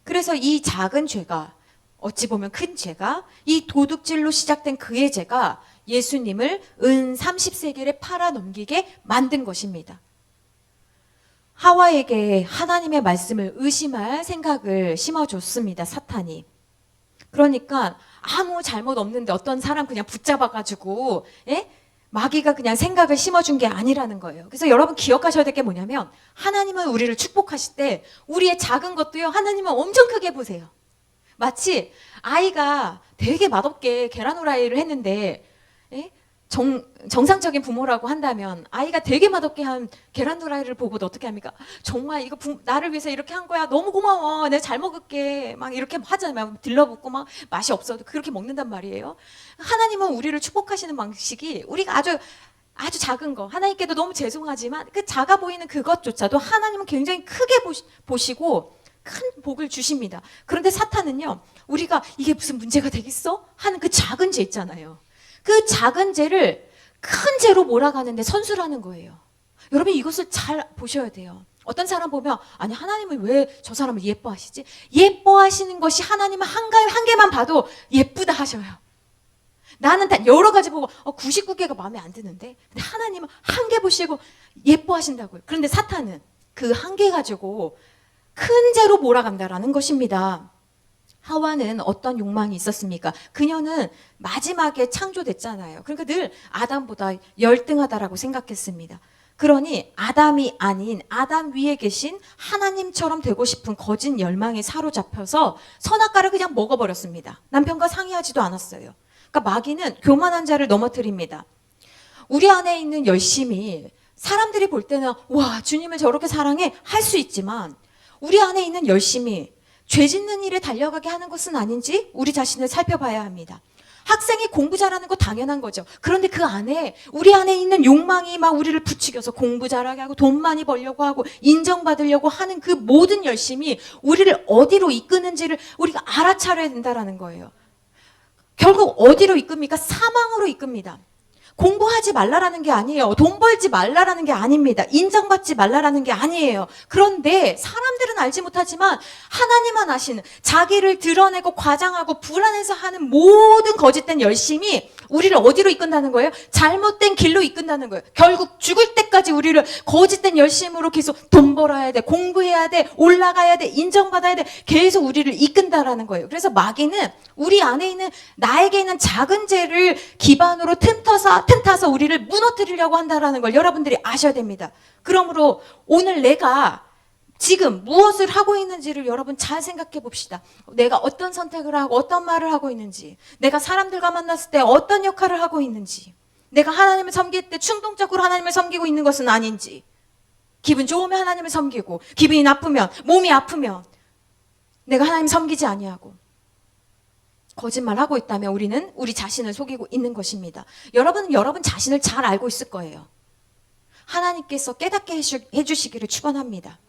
그래서 이 작은 죄가, 어찌 보면 큰 죄가, 이 도둑질로 시작된 그의 죄가 예수님을 은 30세겔에 팔아 넘기게 만든 것입니다. 하와에게 하나님의 말씀을 의심할 생각을 심어줬습니다, 사탄이. 그러니까 아무 잘못 없는데 어떤 사람 그냥 붙잡아가지고 마귀가 그냥 생각을 심어준 게 아니라는 거예요. 그래서 여러분 기억하셔야 될 게 뭐냐면 하나님은 우리를 축복하실 때 우리의 작은 것도요, 하나님은 엄청 크게 보세요. 마치 아이가 되게 맛없게 계란 후라이를 했는데 정상적인 부모라고 한다면 아이가 되게 맛없게 한 계란 후라이를 보고도 어떻게 합니까? 정말 이거 나를 위해서 이렇게 한 거야. 너무 고마워. 내가 잘 먹을게. 막 이렇게 하잖아요. 들러붙고 막 맛이 없어도 그렇게 먹는단 말이에요. 하나님은 우리를 축복하시는 방식이 우리가 아주 작은 거, 하나님께도 너무 죄송하지만 그 작아 보이는 그것조차도 하나님은 굉장히 크게 보시고 큰 복을 주십니다. 그런데 사탄은요, 우리가 이게 무슨 문제가 되겠어? 하는 그 작은 죄 있잖아요. 그 작은 죄를 큰 죄로 몰아가는데 선수라는 거예요. 여러분, 이것을 잘 보셔야 돼요. 어떤 사람 보면 아니 하나님은 왜 저 사람을 예뻐하시지? 예뻐하시는 것이 하나님은 한 개만 봐도 예쁘다 하셔요. 나는 다 여러 가지 보고 99개가 마음에 안 드는데 근데 하나님은 한 개 보시고 예뻐하신다고요. 그런데 사탄은 그 한 개 가지고 큰 죄로 몰아간다라는 것입니다. 하와는 어떤 욕망이 있었습니까? 그녀는 마지막에 창조됐잖아요. 그러니까 늘 아담보다 열등하다라고 생각했습니다. 그러니 아담이 아닌 아담 위에 계신 하나님처럼 되고 싶은 거짓 열망에 사로잡혀서 선악과를 그냥 먹어버렸습니다. 남편과 상의하지도 않았어요. 그러니까 마귀는 교만한 자를 넘어뜨립니다. 우리 안에 있는 열심이 사람들이 볼 때는 와 주님을 저렇게 사랑해 할 수 있지만 우리 안에 있는 열심이 죄 짓는 일에 달려가게 하는 것은 아닌지 우리 자신을 살펴봐야 합니다. 학생이 공부 잘하는 거 당연한 거죠. 그런데 그 안에 우리 안에 있는 욕망이 막 우리를 부추겨서 공부 잘하게 하고 돈 많이 벌려고 하고 인정받으려고 하는 그 모든 열심이 우리를 어디로 이끄는지를 우리가 알아차려야 된다는 거예요. 결국 어디로 이끕니까? 사망으로 이끕니다. 공부하지 말라라는 게 아니에요. 돈 벌지 말라라는 게 아닙니다. 인정받지 말라라는 게 아니에요. 그런데 사람들은 알지 못하지만 하나님만 아시는 자기를 드러내고 과장하고 불안해서 하는 모든 거짓된 열심이 우리를 어디로 이끈다는 거예요? 잘못된 길로 이끈다는 거예요. 결국 죽을 때까지 우리를 거짓된 열심으로 계속 돈 벌어야 돼, 공부해야 돼, 올라가야 돼, 인정받아야 돼, 계속 우리를 이끈다라는 거예요. 그래서 마귀는 우리 안에 있는 나에게 있는 작은 죄를 기반으로 틈타서 우리를 무너뜨리려고 한다라는 걸 여러분들이 아셔야 됩니다. 그러므로 오늘 내가 지금 무엇을 하고 있는지를 여러분 잘 생각해 봅시다. 내가 어떤 선택을 하고 어떤 말을 하고 있는지, 내가 사람들과 만났을 때 어떤 역할을 하고 있는지, 내가 하나님을 섬길 때 충동적으로 하나님을 섬기고 있는 것은 아닌지, 기분 좋으면 하나님을 섬기고 기분이 나쁘면 몸이 아프면 내가 하나님 섬기지 아니하고 거짓말하고 있다면 우리는 우리 자신을 속이고 있는 것입니다. 여러분은 여러분 자신을 잘 알고 있을 거예요. 하나님께서 깨닫게 해주시기를 축원합니다.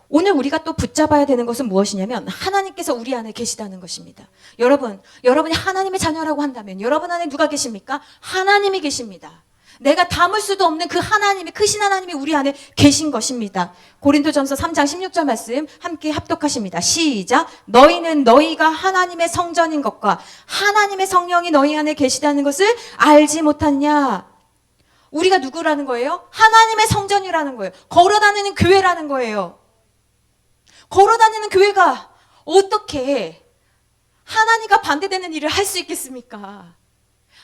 오늘 우리가 또 붙잡아야 되는 것은 무엇이냐면 하나님께서 우리 안에 계시다는 것입니다. 여러분이 하나님의 자녀라고 한다면 여러분 안에 누가 계십니까? 하나님이 계십니다. 내가 담을 수도 없는 그 하나님이, 크신 하나님이 우리 안에 계신 것입니다. 고린도전서 3장 16절 말씀 함께 합독하십니다. 시작. 너희는 너희가 하나님의 성전인 것과 하나님의 성령이 너희 안에 계시다는 것을 알지 못하냐. 우리가 누구라는 거예요? 하나님의 성전이라는 거예요. 걸어다니는 교회라는 거예요. 걸어다니는 교회가 어떻게 하나님과 반대되는 일을 할 수 있겠습니까?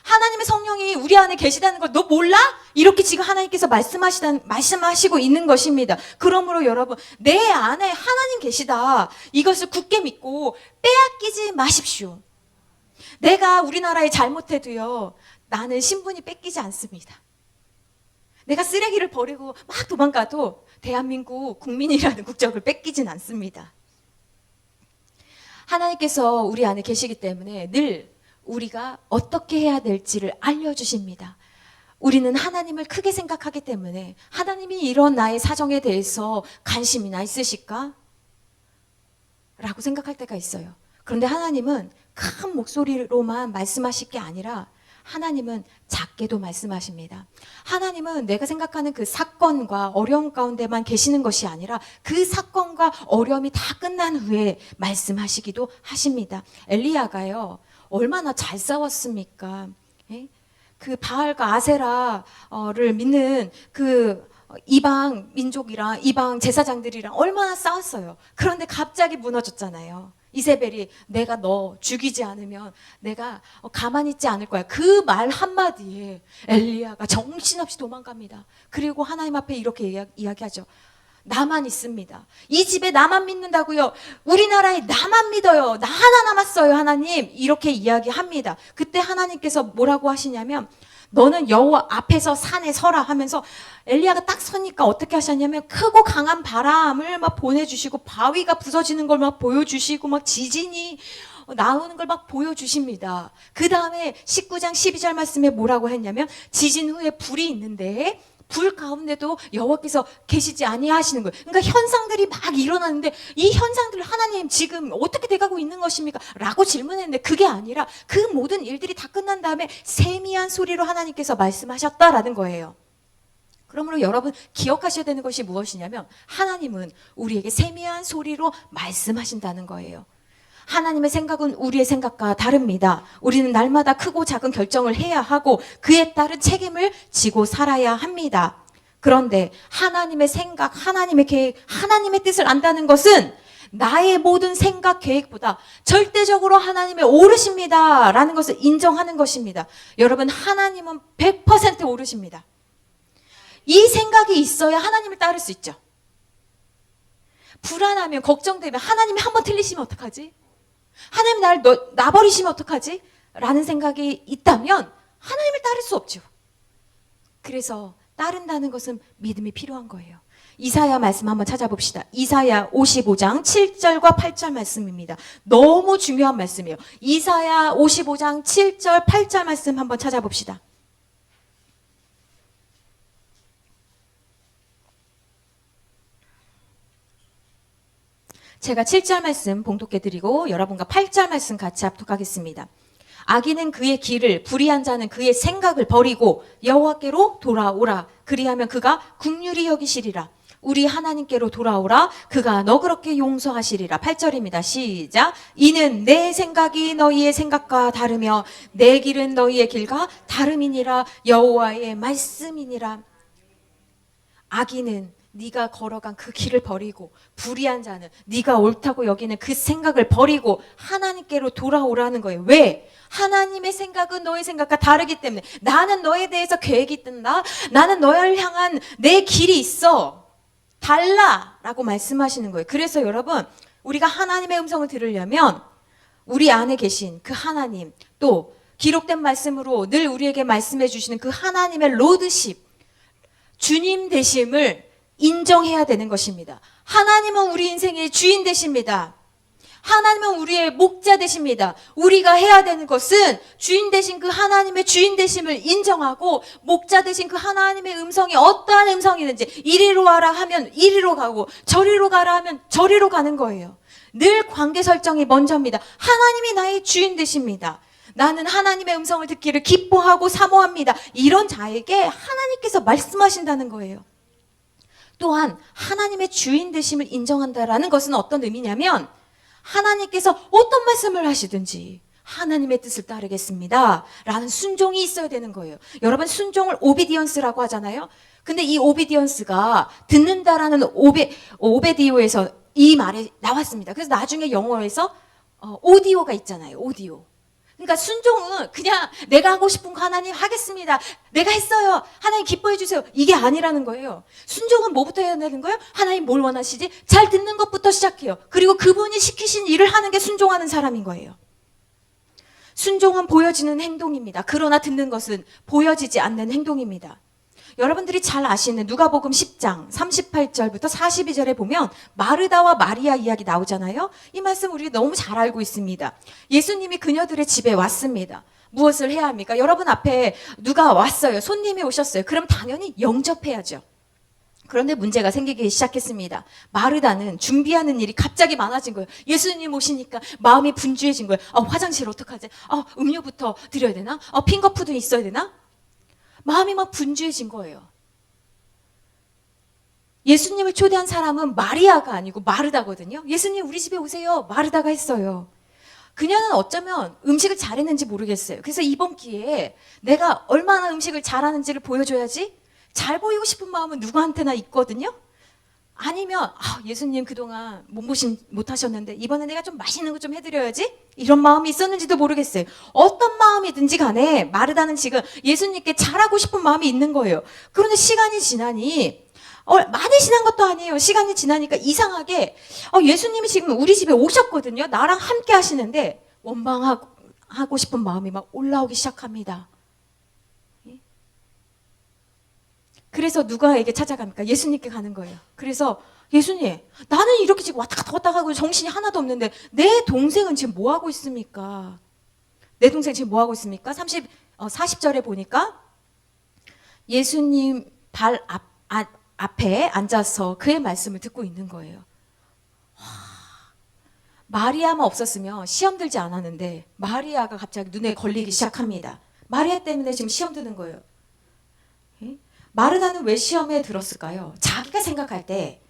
하나님의 성령이 우리 안에 계시다는 걸 너 몰라? 이렇게 지금 하나님께서 말씀하시고 있는 것입니다. 그러므로 여러분, 내 안에 하나님 계시다. 이것을 굳게 믿고 빼앗기지 마십시오. 내가 우리나라에 잘못해도요, 나는 신분이 뺏기지 않습니다. 내가 쓰레기를 버리고 막 도망가도 대한민국 국민이라는 국적을 뺏기진 않습니다. 하나님께서 우리 안에 계시기 때문에 늘 우리가 어떻게 해야 될지를 알려주십니다. 우리는 하나님을 크게 생각하기 때문에 하나님이 이런 나의 사정에 대해서 관심이나 있으실까? 라고 생각할 때가 있어요. 그런데 하나님은 큰 목소리로만 말씀하실 게 아니라 하나님은 작게도 말씀하십니다. 하나님은 내가 생각하는 그 사건과 어려움 가운데만 계시는 것이 아니라 그 사건과 어려움이 다 끝난 후에 말씀하시기도 하십니다. 엘리야가요, 얼마나 잘 싸웠습니까? 예? 그 바알과 아세라를 믿는 그 이방 민족이랑 이방 제사장들이랑 얼마나 싸웠어요. 그런데 갑자기 무너졌잖아요. 이세벨이 내가 너 죽이지 않으면 내가 가만히 있지 않을 거야. 그 말 한마디에 엘리야가 정신없이 도망갑니다. 그리고 하나님 앞에 이렇게 이야기하죠. 나만 있습니다. 이 집에 나만 믿는다고요. 우리나라에 나만 믿어요. 나 하나 남았어요, 하나님. 이렇게 이야기합니다. 그때 하나님께서 뭐라고 하시냐면 너는 여호와 앞에서 산에 서라 하면서 엘리야가 딱 서니까 어떻게 하셨냐면 크고 강한 바람을 막 보내주시고 바위가 부서지는 걸 막 보여주시고 막 지진이 나오는 걸 막 보여주십니다. 그 다음에 19장 12절 말씀에 뭐라고 했냐면 지진 후에 불이 있는데 불 가운데도 여호와께서 계시지 아니하시는 거예요. 그러니까 현상들이 막 일어나는데 이 현상들을 하나님 지금 어떻게 돼가고 있는 것입니까? 라고 질문했는데 그게 아니라 그 모든 일들이 다 끝난 다음에 세미한 소리로 하나님께서 말씀하셨다라는 거예요. 그러므로 여러분 기억하셔야 되는 것이 무엇이냐면 하나님은 우리에게 세미한 소리로 말씀하신다는 거예요. 하나님의 생각은 우리의 생각과 다릅니다. 우리는 날마다 크고 작은 결정을 해야 하고 그에 따른 책임을 지고 살아야 합니다. 그런데 하나님의 생각, 하나님의 계획, 하나님의 뜻을 안다는 것은 나의 모든 생각, 계획보다 절대적으로 하나님의 오르십니다 라는 것을 인정하는 것입니다. 여러분, 하나님은 100% 오르십니다. 이 생각이 있어야 하나님을 따를 수 있죠. 불안하면, 걱정되면 하나님이 한번 틀리시면 어떡하지? 하나님 나를 놔버리시면 어떡하지? 라는 생각이 있다면 하나님을 따를 수 없죠. 그래서 따른다는 것은 믿음이 필요한 거예요. 이사야 말씀 한번 찾아봅시다. 이사야 55장 7절과 8절 말씀입니다. 너무 중요한 말씀이에요. 이사야 55장 7절 8절 말씀 한번 찾아봅시다. 제가 7절 말씀 봉독해 드리고 여러분과 8절 말씀 같이 합독하겠습니다. 악인은 그의 길을, 불의한 자는 그의 생각을 버리고 여호와께로 돌아오라. 그리하면 그가 긍휼히 여기시리라. 우리 하나님께로 돌아오라. 그가 너그럽게 용서하시리라. 8절입니다. 시작. 이는 내 생각이 너희의 생각과 다르며 내 길은 너희의 길과 다름이니라. 여호와의 말씀이니라. 악인은 네가 걸어간 그 길을 버리고 불의한 자는 네가 옳다고 여기는 그 생각을 버리고 하나님께로 돌아오라는 거예요. 왜? 하나님의 생각은 너의 생각과 다르기 때문에. 나는 너에 대해서 계획이 뜬다. 나는 너를 향한 내 길이 있어. 달라 라고 말씀하시는 거예요. 그래서 여러분, 우리가 하나님의 음성을 들으려면 우리 안에 계신 그 하나님, 또 기록된 말씀으로 늘 우리에게 말씀해 주시는 그 하나님의 로드십, 주님 되심을 인정해야 되는 것입니다. 하나님은 우리 인생의 주인 되십니다. 하나님은 우리의 목자 되십니다. 우리가 해야 되는 것은 주인 되신 그 하나님의 주인 되심을 인정하고 목자 되신 그 하나님의 음성이 어떠한 음성이든지 이리로 와라 하면 이리로 가고 저리로 가라 하면 저리로 가는 거예요. 늘 관계 설정이 먼저입니다. 하나님이 나의 주인 되십니다. 나는 하나님의 음성을 듣기를 기뻐하고 사모합니다. 이런 자에게 하나님께서 말씀하신다는 거예요. 또한 하나님의 주인 되심을 인정한다라는 것은 어떤 의미냐면 하나님께서 어떤 말씀을 하시든지 하나님의 뜻을 따르겠습니다 라는 순종이 있어야 되는 거예요. 여러분, 순종을 오비디언스라고 하잖아요. 근데 이 오비디언스가 듣는다라는 오베디오에서 이 말이 나왔습니다. 그래서 나중에 영어에서 오디오가 있잖아요. 오디오. 그러니까 순종은 그냥 내가 하고 싶은 거 하나님 하겠습니다. 내가 했어요. 하나님 기뻐해 주세요. 이게 아니라는 거예요. 순종은 뭐부터 해야 되는 거예요? 하나님 뭘 원하시지? 잘 듣는 것부터 시작해요. 그리고 그분이 시키신 일을 하는 게 순종하는 사람인 거예요. 순종은 보여지는 행동입니다. 그러나 듣는 것은 보여지지 않는 행동입니다. 여러분들이 잘 아시는 누가복음 10장 38절부터 42절에 보면 마르다와 마리아 이야기 나오잖아요. 이 말씀 우리가 너무 잘 알고 있습니다. 예수님이 그녀들의 집에 왔습니다. 무엇을 해야 합니까? 여러분 앞에 누가 왔어요. 손님이 오셨어요. 그럼 당연히 영접해야죠. 그런데 문제가 생기기 시작했습니다. 마르다는 준비하는 일이 갑자기 많아진 거예요. 예수님 오시니까 마음이 분주해진 거예요. 화장실 어떡하지? 음료부터 드려야 되나? 핑거푸드 있어야 되나? 마음이 막 분주해진 거예요. 예수님을 초대한 사람은 마리아가 아니고 마르다거든요. 예수님 우리 집에 오세요. 마르다가 했어요. 그녀는 어쩌면 음식을 잘했는지 모르겠어요. 그래서 이번 기회에 내가 얼마나 음식을 잘하는지를 보여줘야지. 잘 보이고 싶은 마음은 누구한테나 있거든요. 아니면 예수님 그동안 몸보신 못하셨는데 이번에 내가 좀 맛있는 거 좀 해드려야지, 이런 마음이 있었는지도 모르겠어요. 어떤 마음이든지 간에 마르다는 지금 예수님께 잘하고 싶은 마음이 있는 거예요. 그런데 시간이 지나니 많이 지난 것도 아니에요. 시간이 지나니까 이상하게 예수님이 지금 우리 집에 오셨거든요. 나랑 함께 하시는데 원망하고 싶은 마음이 막 올라오기 시작합니다. 그래서 누가에게 찾아갑니까? 예수님께 가는 거예요. 그래서 예수님, 나는 이렇게 지금 왔다 갔다 하고 정신이 하나도 없는데 내 동생은 지금 뭐 하고 있습니까? 내 동생 지금 뭐 하고 있습니까? 40절에 보니까 예수님 발 앞에 앉아서 그의 말씀을 듣고 있는 거예요. 마리아만 없었으면 시험 들지 않았는데 마리아가 갑자기 눈에 걸리기 시작합니다. 마리아 때문에 지금 시험 드는 거예요. 마르다는 왜 시험에 들었을까요? 자기가 생각할 때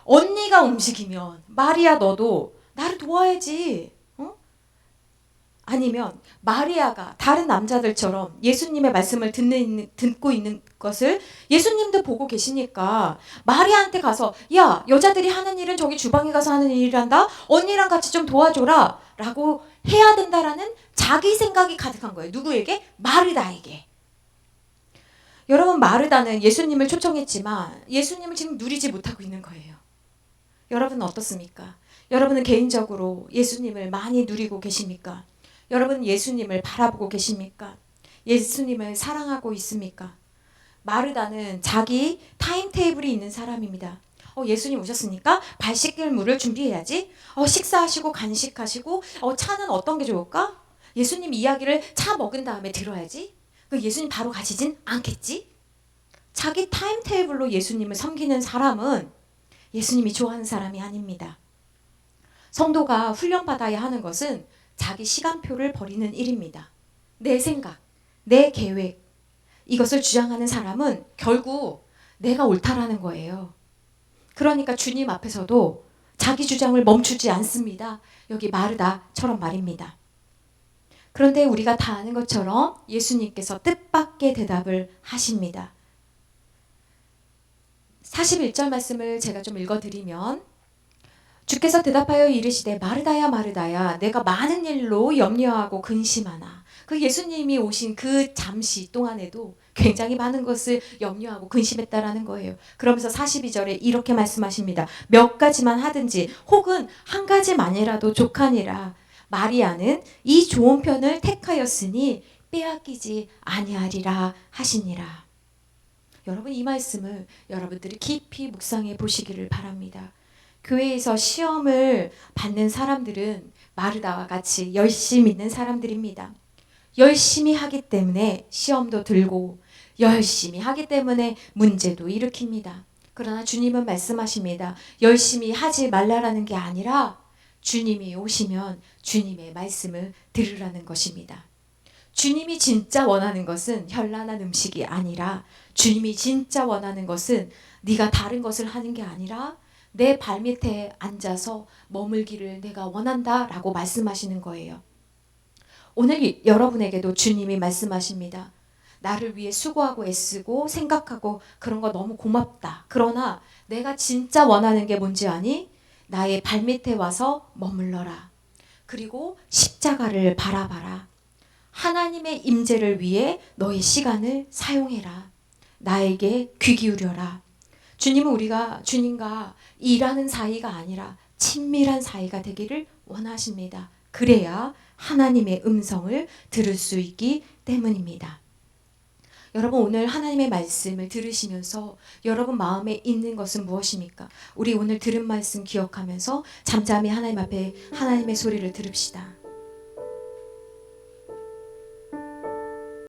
언니가 움직이면 마리아 너도 나를 도와야지. 어? 아니면 마리아가 다른 남자들처럼 예수님의 말씀을 듣고 있는 것을 예수님도 보고 계시니까 마리아한테 가서 야 여자들이 하는 일은 저기 주방에 가서 하는 일이란다. 언니랑 같이 좀 도와줘라 라고 해야 된다라는 자기 생각이 가득한 거예요. 누구에게? 마르다에게. 여러분 마르다는 예수님을 초청했지만 예수님을 지금 누리지 못하고 있는 거예요. 여러분은 어떻습니까? 여러분은 개인적으로 예수님을 많이 누리고 계십니까? 여러분 예수님을 바라보고 계십니까? 예수님을 사랑하고 있습니까? 마르다는 자기 타임테이블이 있는 사람입니다. 예수님 오셨으니까 발 씻길 물을 준비해야지. 식사하시고 간식하시고 차는 어떤 게 좋을까? 예수님 이야기를 차 먹은 다음에 들어야지. 예수님 바로 가시진 않겠지? 자기 타임테이블로 예수님을 섬기는 사람은 예수님이 좋아하는 사람이 아닙니다. 성도가 훈련받아야 하는 것은 자기 시간표를 버리는 일입니다. 내 생각, 내 계획, 이것을 주장하는 사람은 결국 내가 옳다라는 거예요. 그러니까 주님 앞에서도 자기 주장을 멈추지 않습니다. 여기 마르다처럼 말입니다. 그런데 우리가 다 아는 것처럼 예수님께서 뜻밖의 대답을 하십니다. 41절 말씀을 제가 좀 읽어드리면 주께서 대답하여 이르시되 마르다야 마르다야 내가 많은 일로 염려하고 근심하나. 그 예수님이 오신 그 잠시 동안에도 굉장히 많은 것을 염려하고 근심했다라는 거예요. 그러면서 42절에 이렇게 말씀하십니다. 몇 가지만 하든지 혹은 한 가지만이라도 족하니라. 마리아는 이 좋은 편을 택하였으니 빼앗기지 아니하리라 하시니라. 여러분 이 말씀을 여러분들이 깊이 묵상해 보시기를 바랍니다. 교회에서 시험을 받는 사람들은 마르다와 같이 열심히 있는 사람들입니다. 열심히 하기 때문에 시험도 들고 열심히 하기 때문에 문제도 일으킵니다. 그러나 주님은 말씀하십니다. 열심히 하지 말라라는 게 아니라 주님이 오시면 주님의 말씀을 들으라는 것입니다. 주님이 진짜 원하는 것은 현란한 음식이 아니라 주님이 진짜 원하는 것은 네가 다른 것을 하는 게 아니라 내 발밑에 앉아서 머물기를 내가 원한다라고 말씀하시는 거예요. 오늘 여러분에게도 주님이 말씀하십니다. 나를 위해 수고하고 애쓰고 생각하고 그런 거 너무 고맙다. 그러나 내가 진짜 원하는 게 뭔지 아니? 나의 발밑에 와서 머물러라. 그리고 십자가를 바라봐라. 하나님의 임재를 위해 너의 시간을 사용해라. 나에게 귀 기울여라. 주님은 우리가 주님과 일하는 사이가 아니라 친밀한 사이가 되기를 원하십니다. 그래야 하나님의 음성을 들을 수 있기 때문입니다. 여러분 오늘 하나님의 말씀을 들으시면서 여러분 마음에 있는 것은 무엇입니까? 우리 오늘 들은 말씀 기억하면서 잠잠히 하나님 앞에 하나님의 소리를 들읍시다.